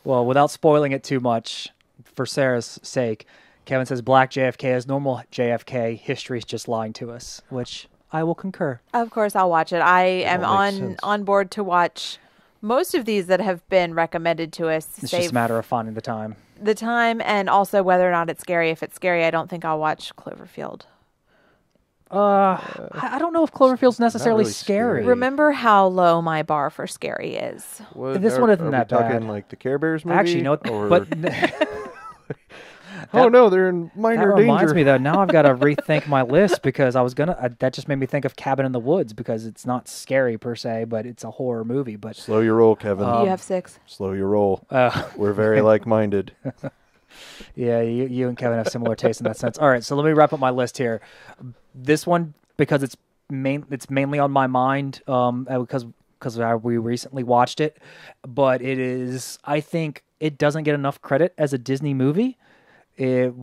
Well, without spoiling it too much, for Sarah's sake, Kevin says black JFK is normal JFK. History's just lying to us, which I will concur. Of course I'll watch it. I am all makes sense. on board to watch most of these that have been recommended to us. It's Save just a matter of finding the time. the time and also whether or not it's scary. If it's scary, I don't think I'll watch Cloverfield. I don't know if Cloverfield's necessarily really scary. scary. Remember how low my bar for scary is. what, This one isn't are that we talking bad. like the Care Bears movie? Actually, no, Or- but oh no, they're in that minor reminds danger. me though. Now I've got to rethink my list because I was that just made me think of Cabin in the Woods because it's not scary per se, but it's a horror movie. But Slow your roll, Kevin. you have 6. Slow your roll. We're very like-minded. yeah, you and Kevin have similar tastes in that sense. All right, so let me wrap up my list here. This one because it's mainly on my mind because we recently watched it, but it is, I think it doesn't get enough credit as a Disney movie. It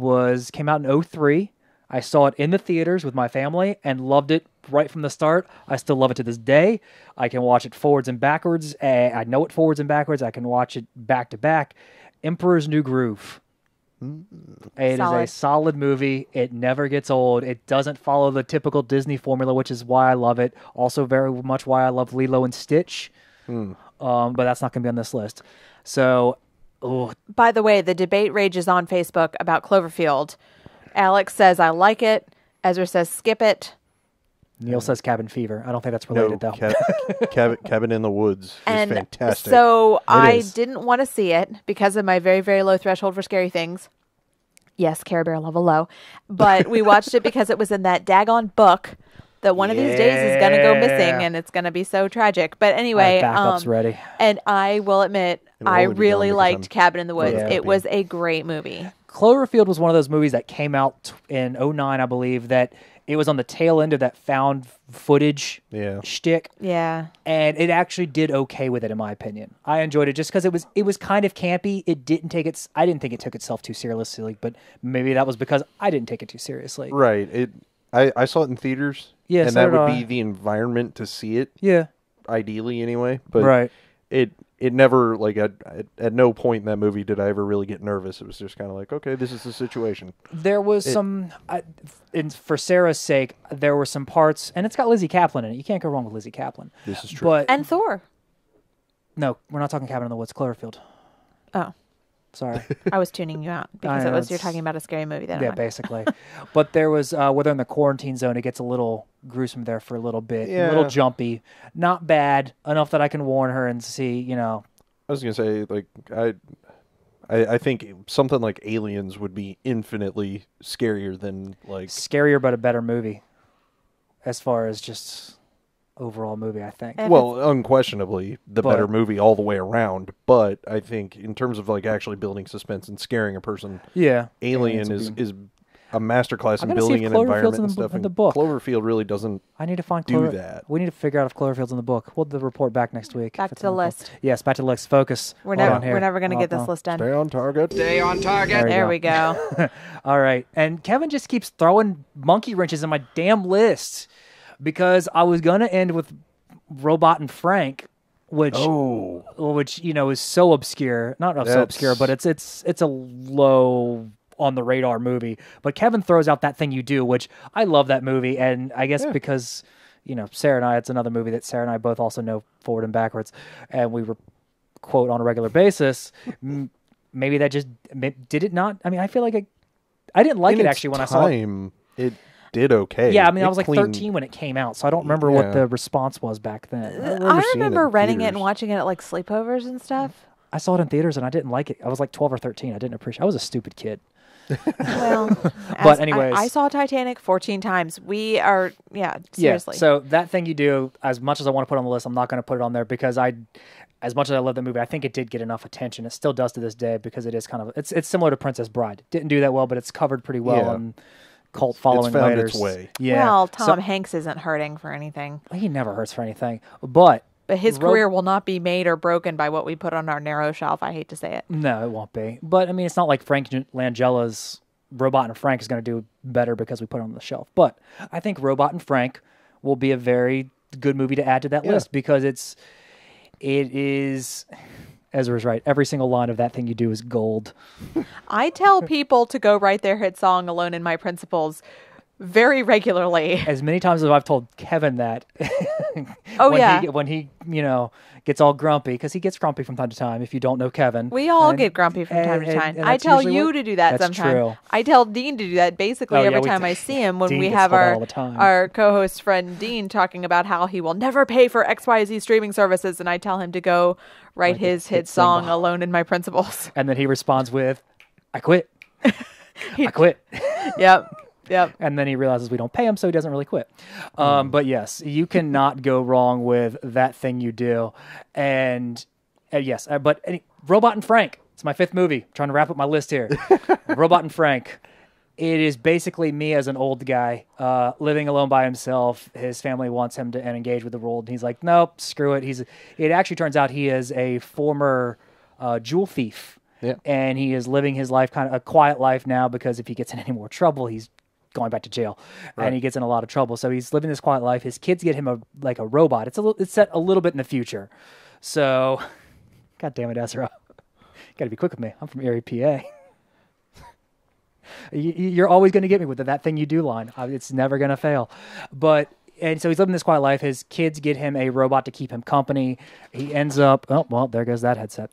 came out in 2003. I saw it in the theaters with my family and loved it right from the start. I still love it to this day. I can watch it forwards and backwards. I know it forwards and backwards. I can watch it back to back. Emperor's New Groove. It is a solid movie. It never gets old. It doesn't follow the typical Disney formula, which is why I love it. Also very much why I love Lilo and Stitch. But that's not going to be on this list. So, By the way, the debate rages on Facebook about Cloverfield. Alex says, I like it. Ezra says, skip it. Neil says Cabin Fever. I don't think that's related, though. Cabin in the Woods is And fantastic. so I is. didn't want to see it because of my very, very low threshold for scary things. Yes, Care Bear level low. But we watched it because it was in that daggone book that one of these days is going to go missing and it's going to be so tragic. But anyway, backup's ready. And I will admit, It'll I only be really gone because liked I'm Cabin in the Woods. really It happy. was a great movie. Cloverfield was one of those movies that came out in 2009, I believe, that it was on the tail end of that found footage shtick. Yeah. And it actually did okay with it, in my opinion. I enjoyed it just because it was kind of campy. I didn't think it took itself too seriously, but maybe that was because I didn't take it too seriously. Right. I saw it in theaters. Yeah, and so that did would I. be the environment to see it. Yeah. Ideally, anyway. But Right. It never, like, at no point in that movie did I ever really get nervous. It was just kind of like, okay, this is the situation. There was for Sarah's sake, there were some parts, and it's got Lizzie Kaplan in it. You can't go wrong with Lizzie Kaplan. This is true. But And Thor. no, we're not talking Cabin in the Woods, Cloverfield. Oh, Sorry. I was tuning you out because you're talking about a scary movie. That Basically. But there was whether in the quarantine zone, it gets a little gruesome there for a little bit, Yeah. a little jumpy, not bad enough that I can warn her and see. I was gonna say, like, I think something like Aliens would be infinitely scarier than like scarier, but a better movie, as far as just overall movie. I think. Well, unquestionably the better movie all the way around. But I think in terms of like actually building suspense and scaring a person, Alien is a masterclass in building an environment and stuff. In the book. Cloverfield really doesn't. I need to find do that. We need to figure out if Cloverfield's in the book. We'll do the report back next week. Back to the list. Yes, back to the list. Focus. We're never going to get this list done. Stay on target. Stay on target. There we go. All right. And Kevin just keeps throwing monkey wrenches in my damn list because I was going to end with Robot and Frank, which is so obscure. Not so obscure, but it's a low on the radar movie. But Kevin throws out That Thing You Do, which I love that movie, and I guess because Sarah and I, it's another movie that Sarah and I both also know forward and backwards, and we quote on a regular basis. Maybe that just did it not? I mean, I feel like I didn't like it actually when I saw it. It did okay. Yeah, I mean, I was like 13 when it came out, so I don't remember what the response was back then. I remember renting it and watching it at like sleepovers and stuff. I saw it in theaters and I didn't like it. I was like 12 or 13. I didn't appreciate it. I was a stupid kid. Well, but anyways. I saw Titanic 14 times. We are, seriously. Yeah, so That Thing You Do, as much as I want to put it on the list, I'm not going to put it on there because as much as I love the movie, I think it did get enough attention. It still does to this day because it is kind of, it's similar to Princess Bride. Didn't do that well, but it's covered pretty well on cult following it's found later. Its way. Yeah. Well, Tom Hanks isn't hurting for anything. He never hurts for anything. But his career will not be made or broken by what we put on our narrow shelf. I hate to say it. No, it won't be. But, I mean, it's not like Frank Langella's Robot and Frank is going to do better because we put it on the shelf. But I think Robot and Frank will be a very good movie to add to that list because it is... Ezra's right. Every single line of That Thing You Do is gold. I tell people to go write their hit song Alone in My Principles very regularly. As many times as I've told Kevin that. When he gets all grumpy, because he gets grumpy from time to time, if you don't know Kevin. We all get grumpy from time to time. I tell you to do that sometimes. True. I tell Dean to do that basically every time I see him when we have our co-host friend Dean talking about how he will never pay for XYZ streaming services, and I tell him to go write his hit song Alone in My Principles. And then he responds with, I quit. I quit. Yep. And then he realizes we don't pay him, so he doesn't really quit. But yes, you cannot go wrong with That Thing You Do. And Robot and Frank. It's my fifth movie. I'm trying to wrap up my list here. Robot and Frank. It is basically me as an old guy living alone by himself. His family wants him to engage with the world. And he's like, nope, screw it. It actually turns out he is a former jewel thief. Yeah. And he is living his life, kind of a quiet life now, because if he gets in any more trouble, he's going back to jail, and he gets in a lot of trouble. So he's living this quiet life. His kids get him a robot. It's set a little bit in the future. So, God damn it, Ezra, got to be quick with me. I'm from Erie, PA. You're always going to get me with That Thing You Do line. It's never going to fail. And so he's living this quiet life. His kids get him a robot to keep him company. He ends up, there goes that headset.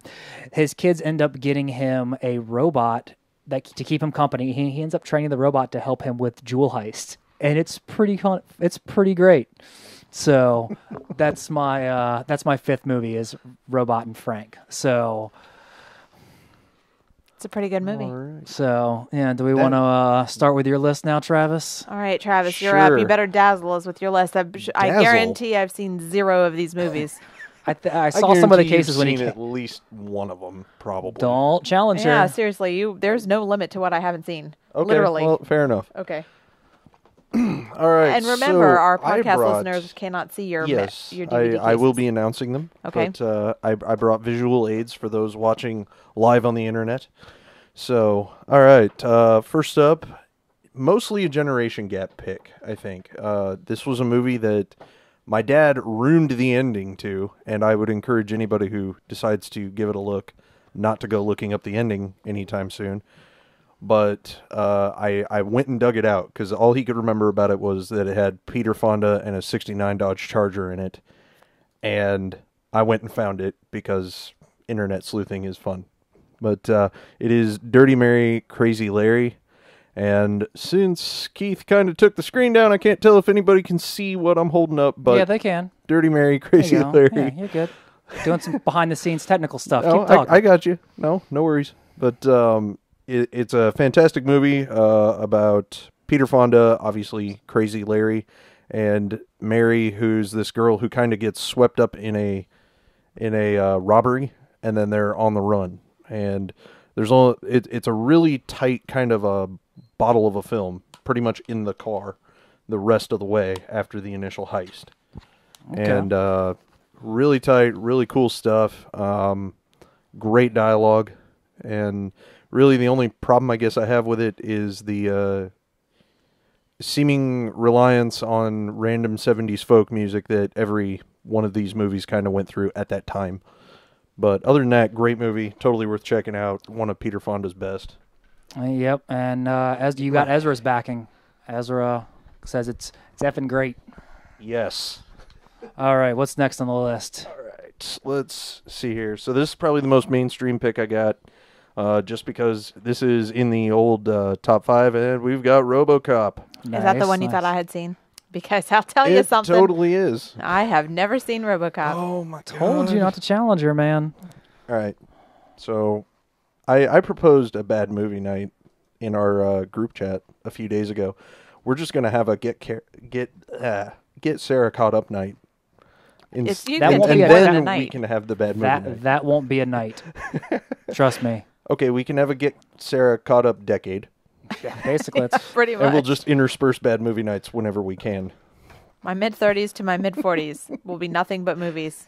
His kids end up getting him a robot to keep him company. He ends up training the robot to help him with jewel heist, and it's pretty fun. It's pretty great. So that's my fifth movie is Robot and Frank. So it's a pretty good movie. Right. So do we want to start with your list now, Travis? All right, Travis, you're up. You better dazzle us with your list. I guarantee I've seen 0 of these movies. I saw some of the cases when he seen at least one of them, probably. Don't challenge her. Yeah, seriously, there's no limit to what I haven't seen. Okay, literally. well, fair enough. Okay. All right. And remember, so our podcast listeners cannot see your DVD I will be announcing them. Okay. But I brought visual aids for those watching live on the internet. So, all right. First up, mostly a generation gap pick, I think. This was a movie that my dad ruined the ending to, and I would encourage anybody who decides to give it a look not to go looking up the ending anytime soon. But I went and dug it out, because all he could remember about it was that it had Peter Fonda and a 69 Dodge Charger in it. And I went and found it, because internet sleuthing is fun. But it is Dirty Mary, Crazy Larry. And since Keith kind of took the screen down, I can't tell if anybody can see what I'm holding up. But yeah, they can. Dirty Mary, Crazy There you go. Larry. Yeah, you're good. Doing some behind-the-scenes technical stuff. No, Keep talking. I got you. No worries. But it's a fantastic movie about Peter Fonda, obviously Crazy Larry, and Mary, who's this girl who kind of gets swept up in a robbery, and then they're on the run. And it's a really tight kind of a bottle of a film, pretty much in the car the rest of the way after the initial heist. Okay. And really tight, really cool stuff. Great dialogue. And really the only problem I guess I have with it is the seeming reliance on random 70s folk music that every one of these movies kind of went through at that time. But other than that, great movie, totally worth checking out. One of Peter Fonda's best. Yep, and as you got Ezra's backing. Ezra says it's effing great. Yes. All right, what's next on the list? All right, let's see here. So this is probably the most mainstream pick I got, just because this is in the old top 5, and we've got Robocop. Is that the one you thought I had seen? Because I'll tell you something. It totally is. I have never seen Robocop. Oh my God. Told you not to challenge her, man. All right. So I proposed a bad movie night in our group chat a few days ago. We're just going to have a get Sarah caught up night. You and can won't be then a night. we can have the bad movie night. That won't be a night. Trust me. Okay, we can have a get Sarah caught up decade. Yeah, basically, it's Pretty much. And we'll just intersperse bad movie nights whenever we can. My mid-30s to my mid-40s will be nothing but movies.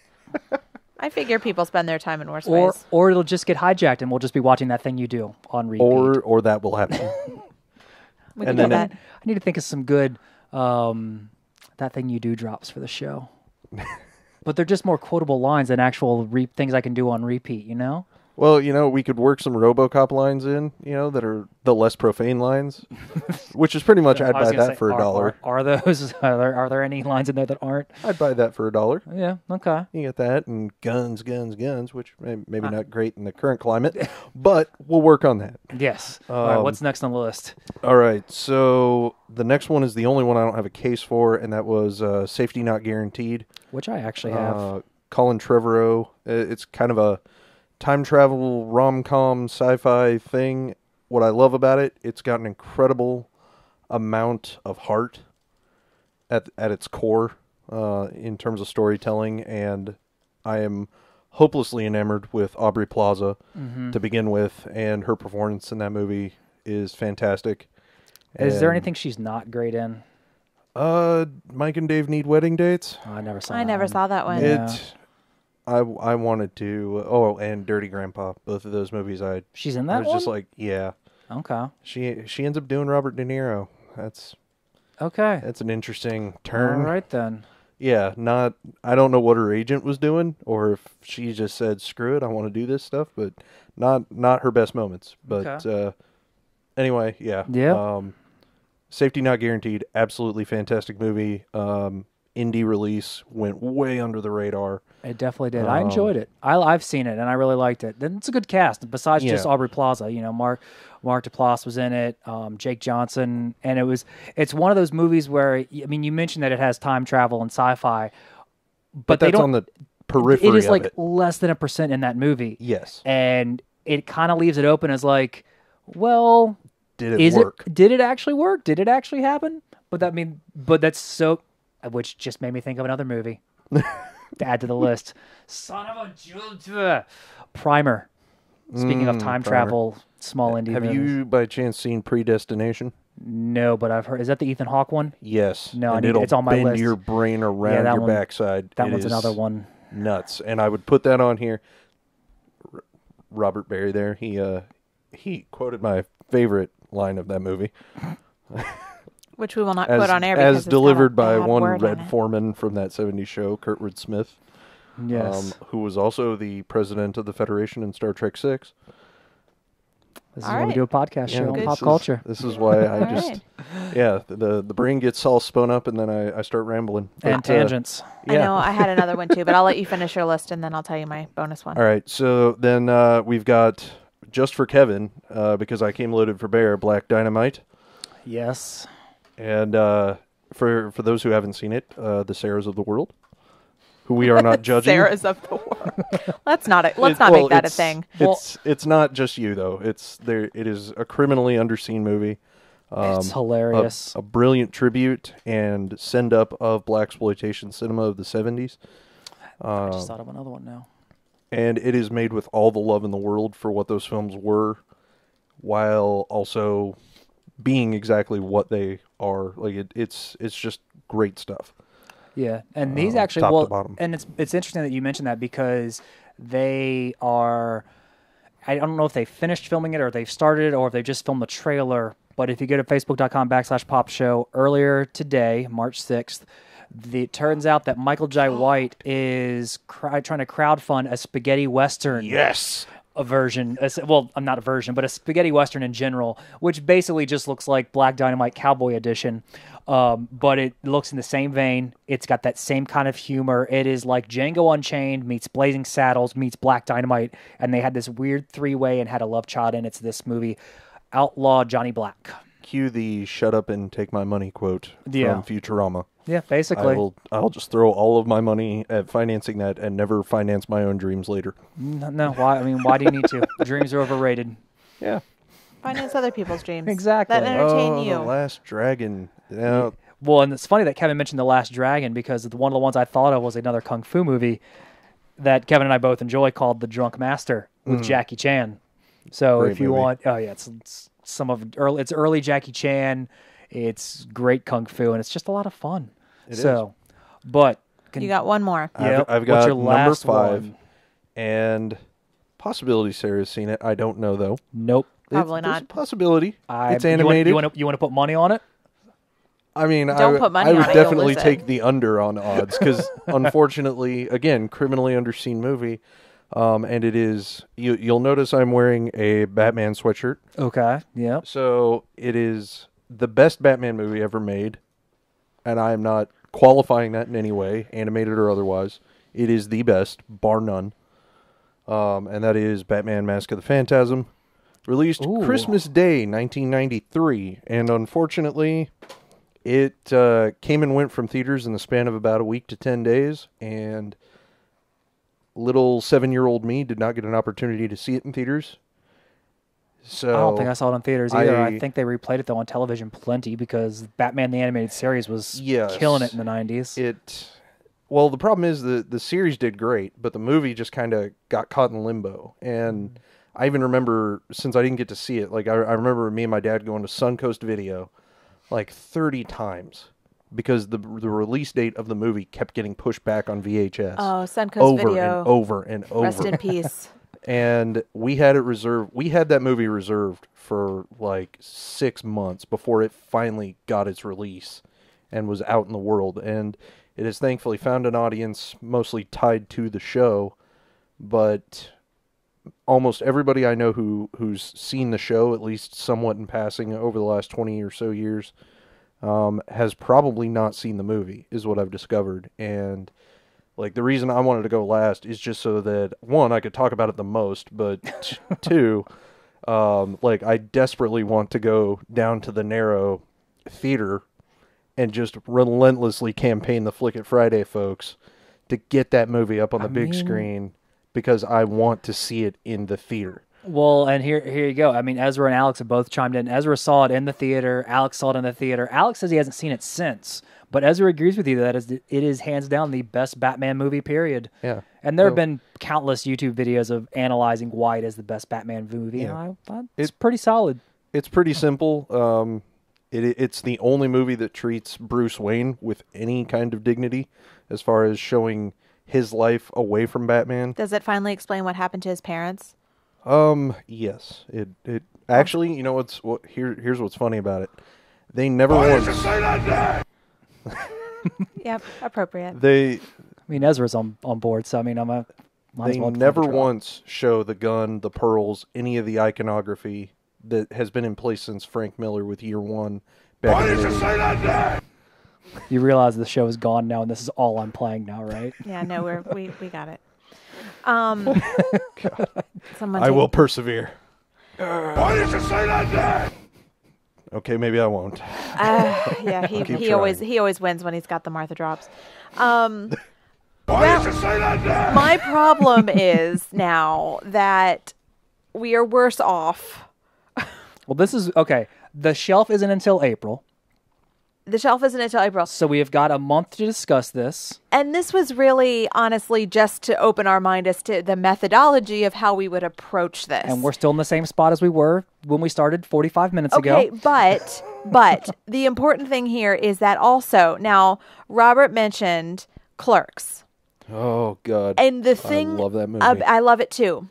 I figure people spend their time in worse ways. Or it'll just get hijacked, and we'll just be watching That Thing You Do on repeat. Or that will happen. We can do that. I need to think of some good That Thing You Do drops for the show. But they're just more quotable lines than actual things I can do on repeat, you know? Well, we could work some Robocop lines in, that are the less profane lines, which is pretty much I'd buy that for $1. Are those? Are there any lines in there that aren't? I'd buy that for $1. Yeah, okay. You get that and guns, which maybe not great in the current climate, but we'll work on that. Yes. All right, what's next on the list? All right, so the next one is the only one I don't have a case for, and that was Safety Not Guaranteed. Which I actually have. Colin Trevorrow. It's kind of a time travel rom-com sci-fi thing. What I love about it, it's got an incredible amount of heart at its core in terms of storytelling, and I am hopelessly enamored with Aubrey Plaza to begin with, and her performance in that movie is fantastic. Is there anything she's not great in? Mike and Dave Need Wedding Dates. Oh, I never saw that one. Yeah. I wanted to. And Dirty Grandpa. Both of those movies. She's in that I was one? just like, yeah. Okay. She ends up doing Robert De Niro. That's an interesting turn. All right then. Yeah. I don't know what her agent was doing, or if she just said, "Screw it, I want to do this stuff." But not her best moments. But anyway, yeah. Yeah. Safety Not Guaranteed. Absolutely fantastic movie. Indie release, went way under the radar. It definitely did. I enjoyed it. I've seen it and I really liked it. Then it's a good cast besides just Aubrey Plaza. Mark Duplass was in it, Jake Johnson, and it's one of those movies where you mentioned that it has time travel and sci-fi, but that's on the periphery. It is of like it. less than 1% in that movie. Yes, and it kind of leaves it open as like, well, did it work? Did it actually work? Did it actually happen? But that's so. Which just made me think of another movie to add to the list. Son of a Jude. Primer. Speaking of time travel, small indie Have movies. you, by chance, seen Predestination? No, but I've heard. Is that the Ethan Hawke one? Yes. No, it's on my bend list. your brain around your backside. That one's another one. Nuts. And I would put that on here. Robert Barry there, he quoted my favorite line of that movie. Which we will not quote on air because as delivered by one Red Red Foreman from that 70s show, Kurtwood Smith. Yes. Who was also the president of the Federation in Star Trek VI. This is why we do a podcast show on pop culture. This is why I just, the brain gets all spun up and then I start rambling. And tangents. I know, I had another one too, but I'll let you finish your list and then I'll tell you my bonus one. All right, so then we've got just for Kevin, because I came loaded for bear, Black Dynamite. Yes. And for those who haven't seen it, the Sarahs of the world, who we are not judging. Sarah's of the world. Let's not make that a thing. It's not just you though. It is a criminally underseen movie. It's hilarious. A brilliant tribute and send up of blaxploitation cinema of the 70s. I just thought of another one now. And it is made with all the love in the world for what those films were, while also being exactly what they are. Like it's just great stuff. Yeah, and these actually, top to bottom. And it's interesting that you mentioned that because they are. I don't know if they finished filming it or they've started it or if they just filmed the trailer. But if you go to facebook.com/Pop Show earlier today, March 6th, it turns out that Michael Jai White is trying to crowdfund a spaghetti western. Yes. A version, well, not a version, but a spaghetti western in general, which basically just looks like Black Dynamite Cowboy Edition, but it looks in the same vein. It's got that same kind of humor. It is like Django Unchained meets Blazing Saddles meets Black Dynamite, and they had this weird three-way and had a love child in. It's this movie, Outlaw Johnny Black. Cue the "shut up and take my money" quote from Futurama. Yeah, basically. I'll just throw all of my money at financing that and never finance my own dreams later. No, why? I mean, why do you need to? Dreams are overrated. Yeah. Finance other people's dreams. Exactly. That entertain you. The Last Dragon. Yeah. Well, and it's funny that Kevin mentioned The Last Dragon because one of the ones I thought of was another Kung Fu movie that Kevin and I both enjoy called The Drunk Master with Jackie Chan. So Great if you movie. want, it's some of early Jackie Chan. It's great Kung Fu, and it's just a lot of fun. It is. But you got one more. Yep. I've What's got your number last 5, one? and possibility Sarah's seen it. I don't know though. Nope. Probably There's not. a possibility. It's animated. You want to put money on it? I mean, Don't put money I would on it, you'll definitely lose it. take the under on odds because, unfortunately, again, criminally underseen movie, and it is. You'll notice I'm wearing a Batman sweatshirt. Okay. Yep. So it is the best Batman movie ever made, and I am not qualifying that in any way, animated or otherwise. It is the best, bar none, and that is Batman: Mask of the Phantasm, released Christmas Day, 1993, and unfortunately, it came and went from theaters in the span of about a week to 10 days, and little 7-year-old me did not get an opportunity to see it in theaters. So I don't think I saw it in theaters either. I think they replayed it though on television plenty because Batman the Animated Series was killing it in the 90s. Well, the problem is the series did great, but the movie just kind of got caught in limbo. And I even remember, since I didn't get to see it, like I remember me and my dad going to Suncoast Video like 30 times because the release date of the movie kept getting pushed back on VHS. Oh, Suncoast over Video. and over and over. Rest in peace. And we had it reserved. We had that movie reserved for like 6 months before it finally got its release and was out in the world. And it has thankfully found an audience mostly tied to the show, but almost everybody I know who's seen the show, at least somewhat in passing over the last 20 or so years, has probably not seen the movie, is what I've discovered. And like the reason I wanted to go last is just so that, one, I could talk about it the most, but two, like I desperately want to go down to the Naro theater and just relentlessly campaign the Flick It Friday folks to get that movie up on the big screen because I want to see it in the theater. Well, and here you go. I mean, Ezra and Alex have both chimed in. Ezra saw it in the theater. Alex saw it in the theater. Alex says he hasn't seen it since. But Ezra agrees with you that it is hands down the best Batman movie, period. Yeah. And there have been countless YouTube videos of analyzing why it is the best Batman movie. Yeah. And it's pretty solid. It's pretty simple. It's the only movie that treats Bruce Wayne with any kind of dignity as far as showing his life away from Batman. Does it finally explain what happened to his parents? Yes. It actually, you know here's what's funny about it. They never once. Yep, appropriate. I mean, Ezra's on board, so I mean, They never once show the gun, the pearls, any of the iconography that has been in place since Frank Miller with Year One. Why did you say that? You realize the show is gone now, and this is all I'm playing now, right? Yeah, no, we got it. I will persevere. Why did you say that? Okay, maybe I won't. Yeah, he always wins when he's got the Martha drops. Why did you say that? My problem is now that we are worse off. Well, this is okay. The shelf isn't until April. The shelf isn't until April. So we have got a month to discuss this. And this was really, honestly, just to open our mind as to the methodology of how we would approach this. And we're still in the same spot as we were when we started 45 minutes ago. Okay, but the important thing here is that also, now, Robert mentioned Clerks. Oh, God. And the thing... I love that movie. I love it, too.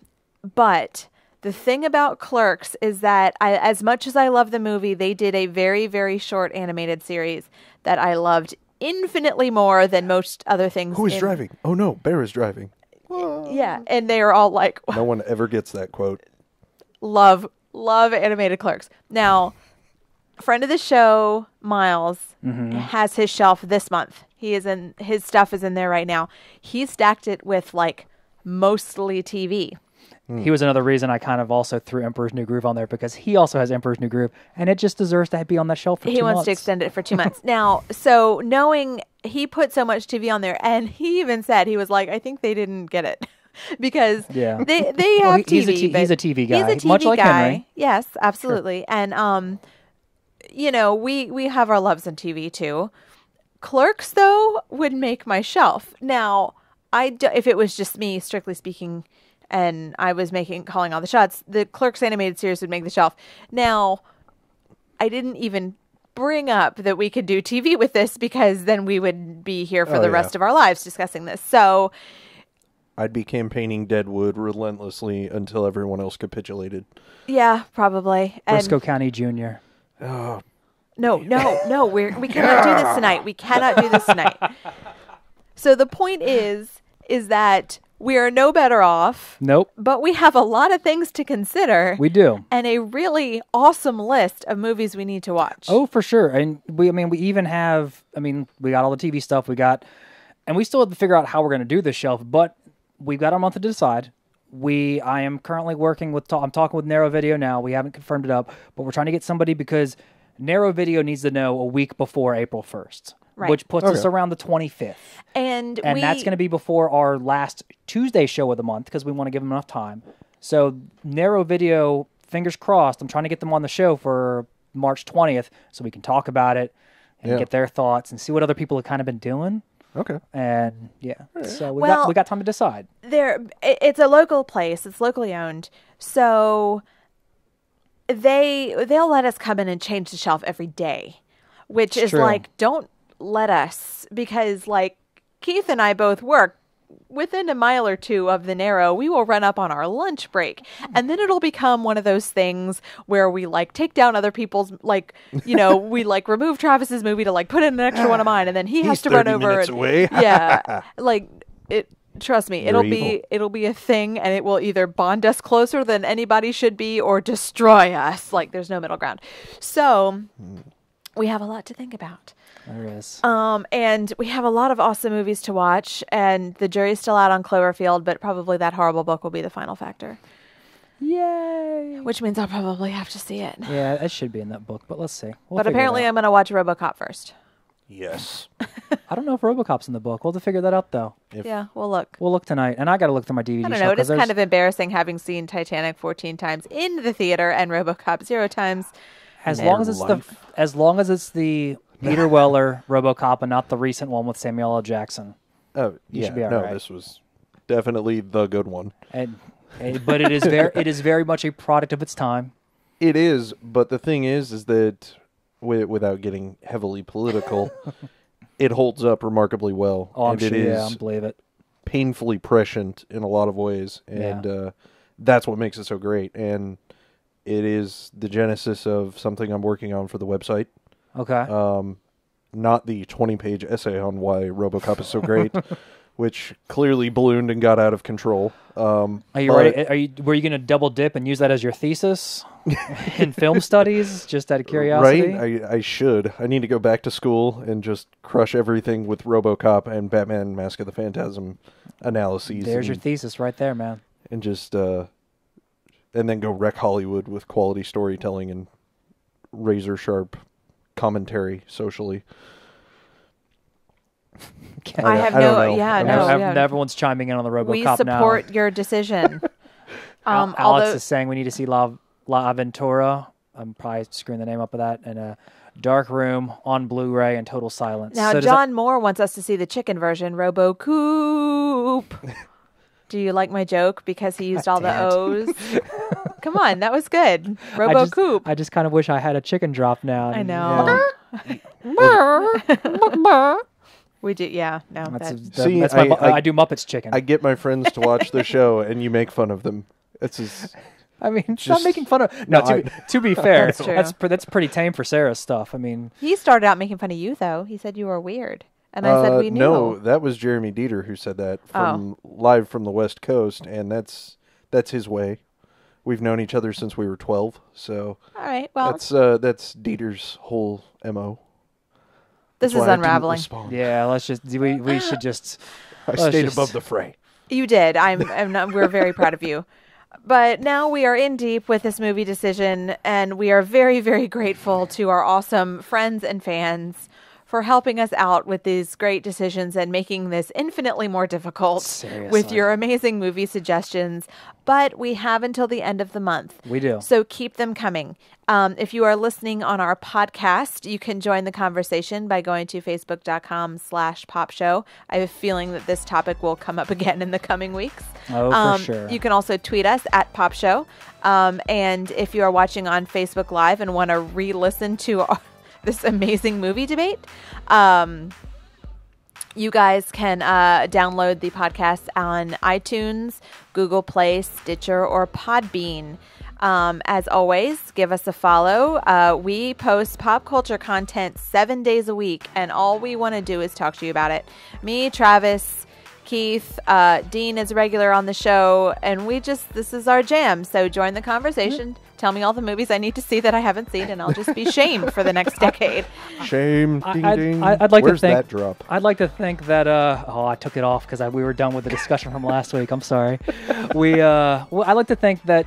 But... the thing about Clerks is that as much as I love the movie, they did a very, very short animated series that I loved infinitely more than most other things. Who is driving? Oh, no, Bear is driving. Yeah, and they are all like... No one ever gets that quote. Love animated Clerks. Now, friend of the show, Miles, has his shelf this month. His stuff is in there right now. He stacked it with, like, mostly TV. He was another reason I kind of also threw Emperor's New Groove on there because he also has Emperor's New Groove, and it just deserves to be on that shelf for 2 months. He wants to extend it for 2 months. Now, so knowing he put so much TV on there, and he even said, he was like, I think they didn't get it. Because they have TV. He's a TV guy. He's a TV much like guy. Henry. Yes, absolutely. Sure. And, you know, we have our loves in TV too. Clerks, though, would make my shelf. Now, if it was just me, strictly speaking, and I was calling all the shots, the Clerks animated series would make the shelf. Now, I didn't even bring up that we could do TV with this because then we would be here for the rest of our lives discussing this. So I'd be campaigning Deadwood relentlessly until everyone else capitulated. Yeah, probably. Briscoe County Jr. Oh. No, we cannot do this tonight. We cannot do this tonight. So the point is that we are no better off. Nope. But we have a lot of things to consider. We do. And a really awesome list of movies we need to watch. Oh, for sure. And we even have, we got all the TV stuff and we still have to figure out how we're going to do this shelf, but we've got a month to decide. I am currently working I'm talking with Naro Video now. We haven't confirmed it up, but we're trying to get somebody because Naro Video needs to know a week before April 1st. Right. Which puts us around the 25th. And that's going to be before our last Tuesday show of the month because we want to give them enough time. So Naro Video, fingers crossed, I'm trying to get them on the show for March 20th so we can talk about it and get their thoughts and see what other people have kind of been doing. Okay. And so we got time to decide. It's a local place. It's locally owned. So they'll let us come in and change the shelf every day, which is true. Like, don't let us, because like Keith and I both work within a mile or two of the Naro. We will run up on our lunch break, and then it'll become one of those things where we like take down other people's, like, you know, we like remove Travis's movie to like put in an extra one of mine, and then he has to run over. Away. Yeah, like it. Trust me, it'll be a thing, and it will either bond us closer than anybody should be, or destroy us. Like, there's no middle ground. So we have a lot to think about. There is. And we have a lot of awesome movies to watch, and the jury's still out on Cloverfield, but probably that horrible book will be the final factor. Yay! Which means I'll probably have to see it. Yeah, it should be in that book, but let's see. But apparently I'm going to watch Robocop first. Yes. I don't know if Robocop's in the book. We'll have to figure that out, though. Yeah, we'll look. We'll look tonight, and I got to look through my DVD. I don't know. It is kind of embarrassing having seen Titanic 14 times in the theater and Robocop 0 times. As long as it's the Peter Weller Robocop and not the recent one with Samuel L. Jackson. Oh, you should be all right. This was definitely the good one. But it is very much a product of its time. It is, but the thing is that without getting heavily political, it holds up remarkably well. Oh, I'm sure. I believe it. Painfully prescient in a lot of ways, and that's what makes it so great. And it is the genesis of something I'm working on for the website. Okay. Not the 20-page essay on why Robocop is so great, which clearly ballooned and got out of control. Are you ready? Were you going to double dip and use that as your thesis in film studies, just out of curiosity? Right. I should. I need to go back to school and just crush everything with Robocop and Batman: Mask of the Phantasm analyses. There's your thesis right there, man. And just and then go wreck Hollywood with quality storytelling and razor sharp commentary socially. I have don't no, know. yeah, no, yeah. Everyone's chiming in on the Robocop We now. support your decision. Alex Although is saying we need to see La Aventura. I'm probably screwing the name up of that. In a dark room on Blu-ray and total silence. now So John Moore wants us to see the chicken version, Robocoop. Do you like my joke because he used all the O's? Come on, that was good. Robocoop. I just kind of wish I had a chicken drop now. I know. Yeah. We do, yeah. No, See, that's I do Muppets chicken. I get my friends to watch the show, and you make fun of them. I mean, Just- not making fun of. No, to be fair, That's true. that's pretty tame for Sarah's stuff. I mean, he started out making fun of you, though. He said you were weird. And I said we knew. No, that was Jeremy Dieter who said that live from the West Coast, and that's his way. We've known each other since we were 12, so All right, well, that's Dieter's whole MO. this That's is why I didn't unraveling. respond. yeah. Let's just we should just. I let's stayed just- above the fray. You did. We're very proud of you. But now we are in deep with this movie decision, and we are very, very grateful to our awesome friends and fans for helping us out with these great decisions and making this infinitely more difficult with your amazing movie suggestions. But we have until the end of the month. We do. So keep them coming. If you are listening on our podcast, you can join the conversation by going to facebook.com/popshow. I have a feeling that this topic will come up again in the coming weeks. Oh, for sure. You can also tweet us at popshow. And if you are watching on Facebook Live and want to re-listen to this amazing movie debate, you guys can download the podcast on iTunes, Google Play, Stitcher, or Podbean. As always, give us a follow. We post pop culture content 7 days a week, and all we want to do is talk to you about it. Me, Travis, Keith, Dean is regular on the show, and this is our jam. So join the conversation. Tell me all the movies I need to see that I haven't seen, and I'll just be shamed for the next decade. Shame, ding ding. I'd like Where's to think that drop? I'd like to think that. I took it off because we were done with the discussion from last week. I'm sorry. I'd like to think that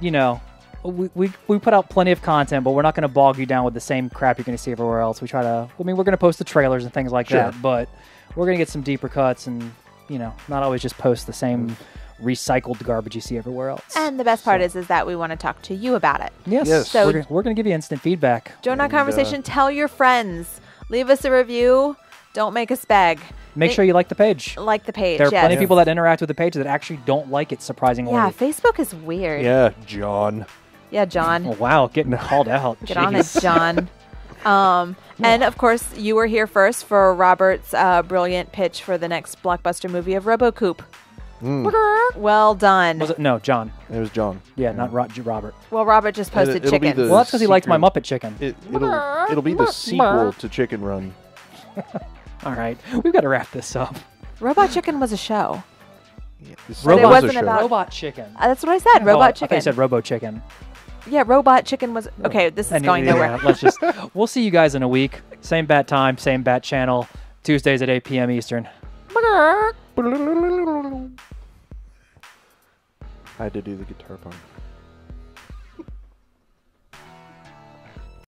we put out plenty of content, but we're not going to bog you down with the same crap you're going to see everywhere else. We're going to post the trailers and things like that, but we're going to get some deeper cuts and not always just post the same recycled garbage you see everywhere else. And the best part is that we want to talk to you about it. Yes. So we're going to give you instant feedback. Join our conversation. Tell your friends. Leave us a review. Don't make us beg. Make sure you like the page. Like the page. There are yes. plenty of people that interact with the page that actually don't like it, surprisingly. Yeah, Facebook is weird. Yeah, John. Yeah, John. Oh, wow, getting called out. Get on it, John. And of course, you were here first for Robert's brilliant pitch for the next blockbuster movie of Robocoop. Well done. Was it? No, John. It was John. Yeah, not Robert. Well, Robert just posted It'll be chicken. the Well, that's because he likes my secret- Muppet chicken. It'll be the sequel to Chicken Run. All right, we've got to wrap this up. Robot Chicken was a show. This But it was a wasn't show. about- Robot chicken. That's what I said. Robot I thought Chicken. you said Robo Chicken. Yeah, Robot Chicken was... Okay, this is going nowhere. We'll see you guys in a week. Same bat time, same bat channel. Tuesdays at 8 p.m. Eastern. I had to do the guitar part.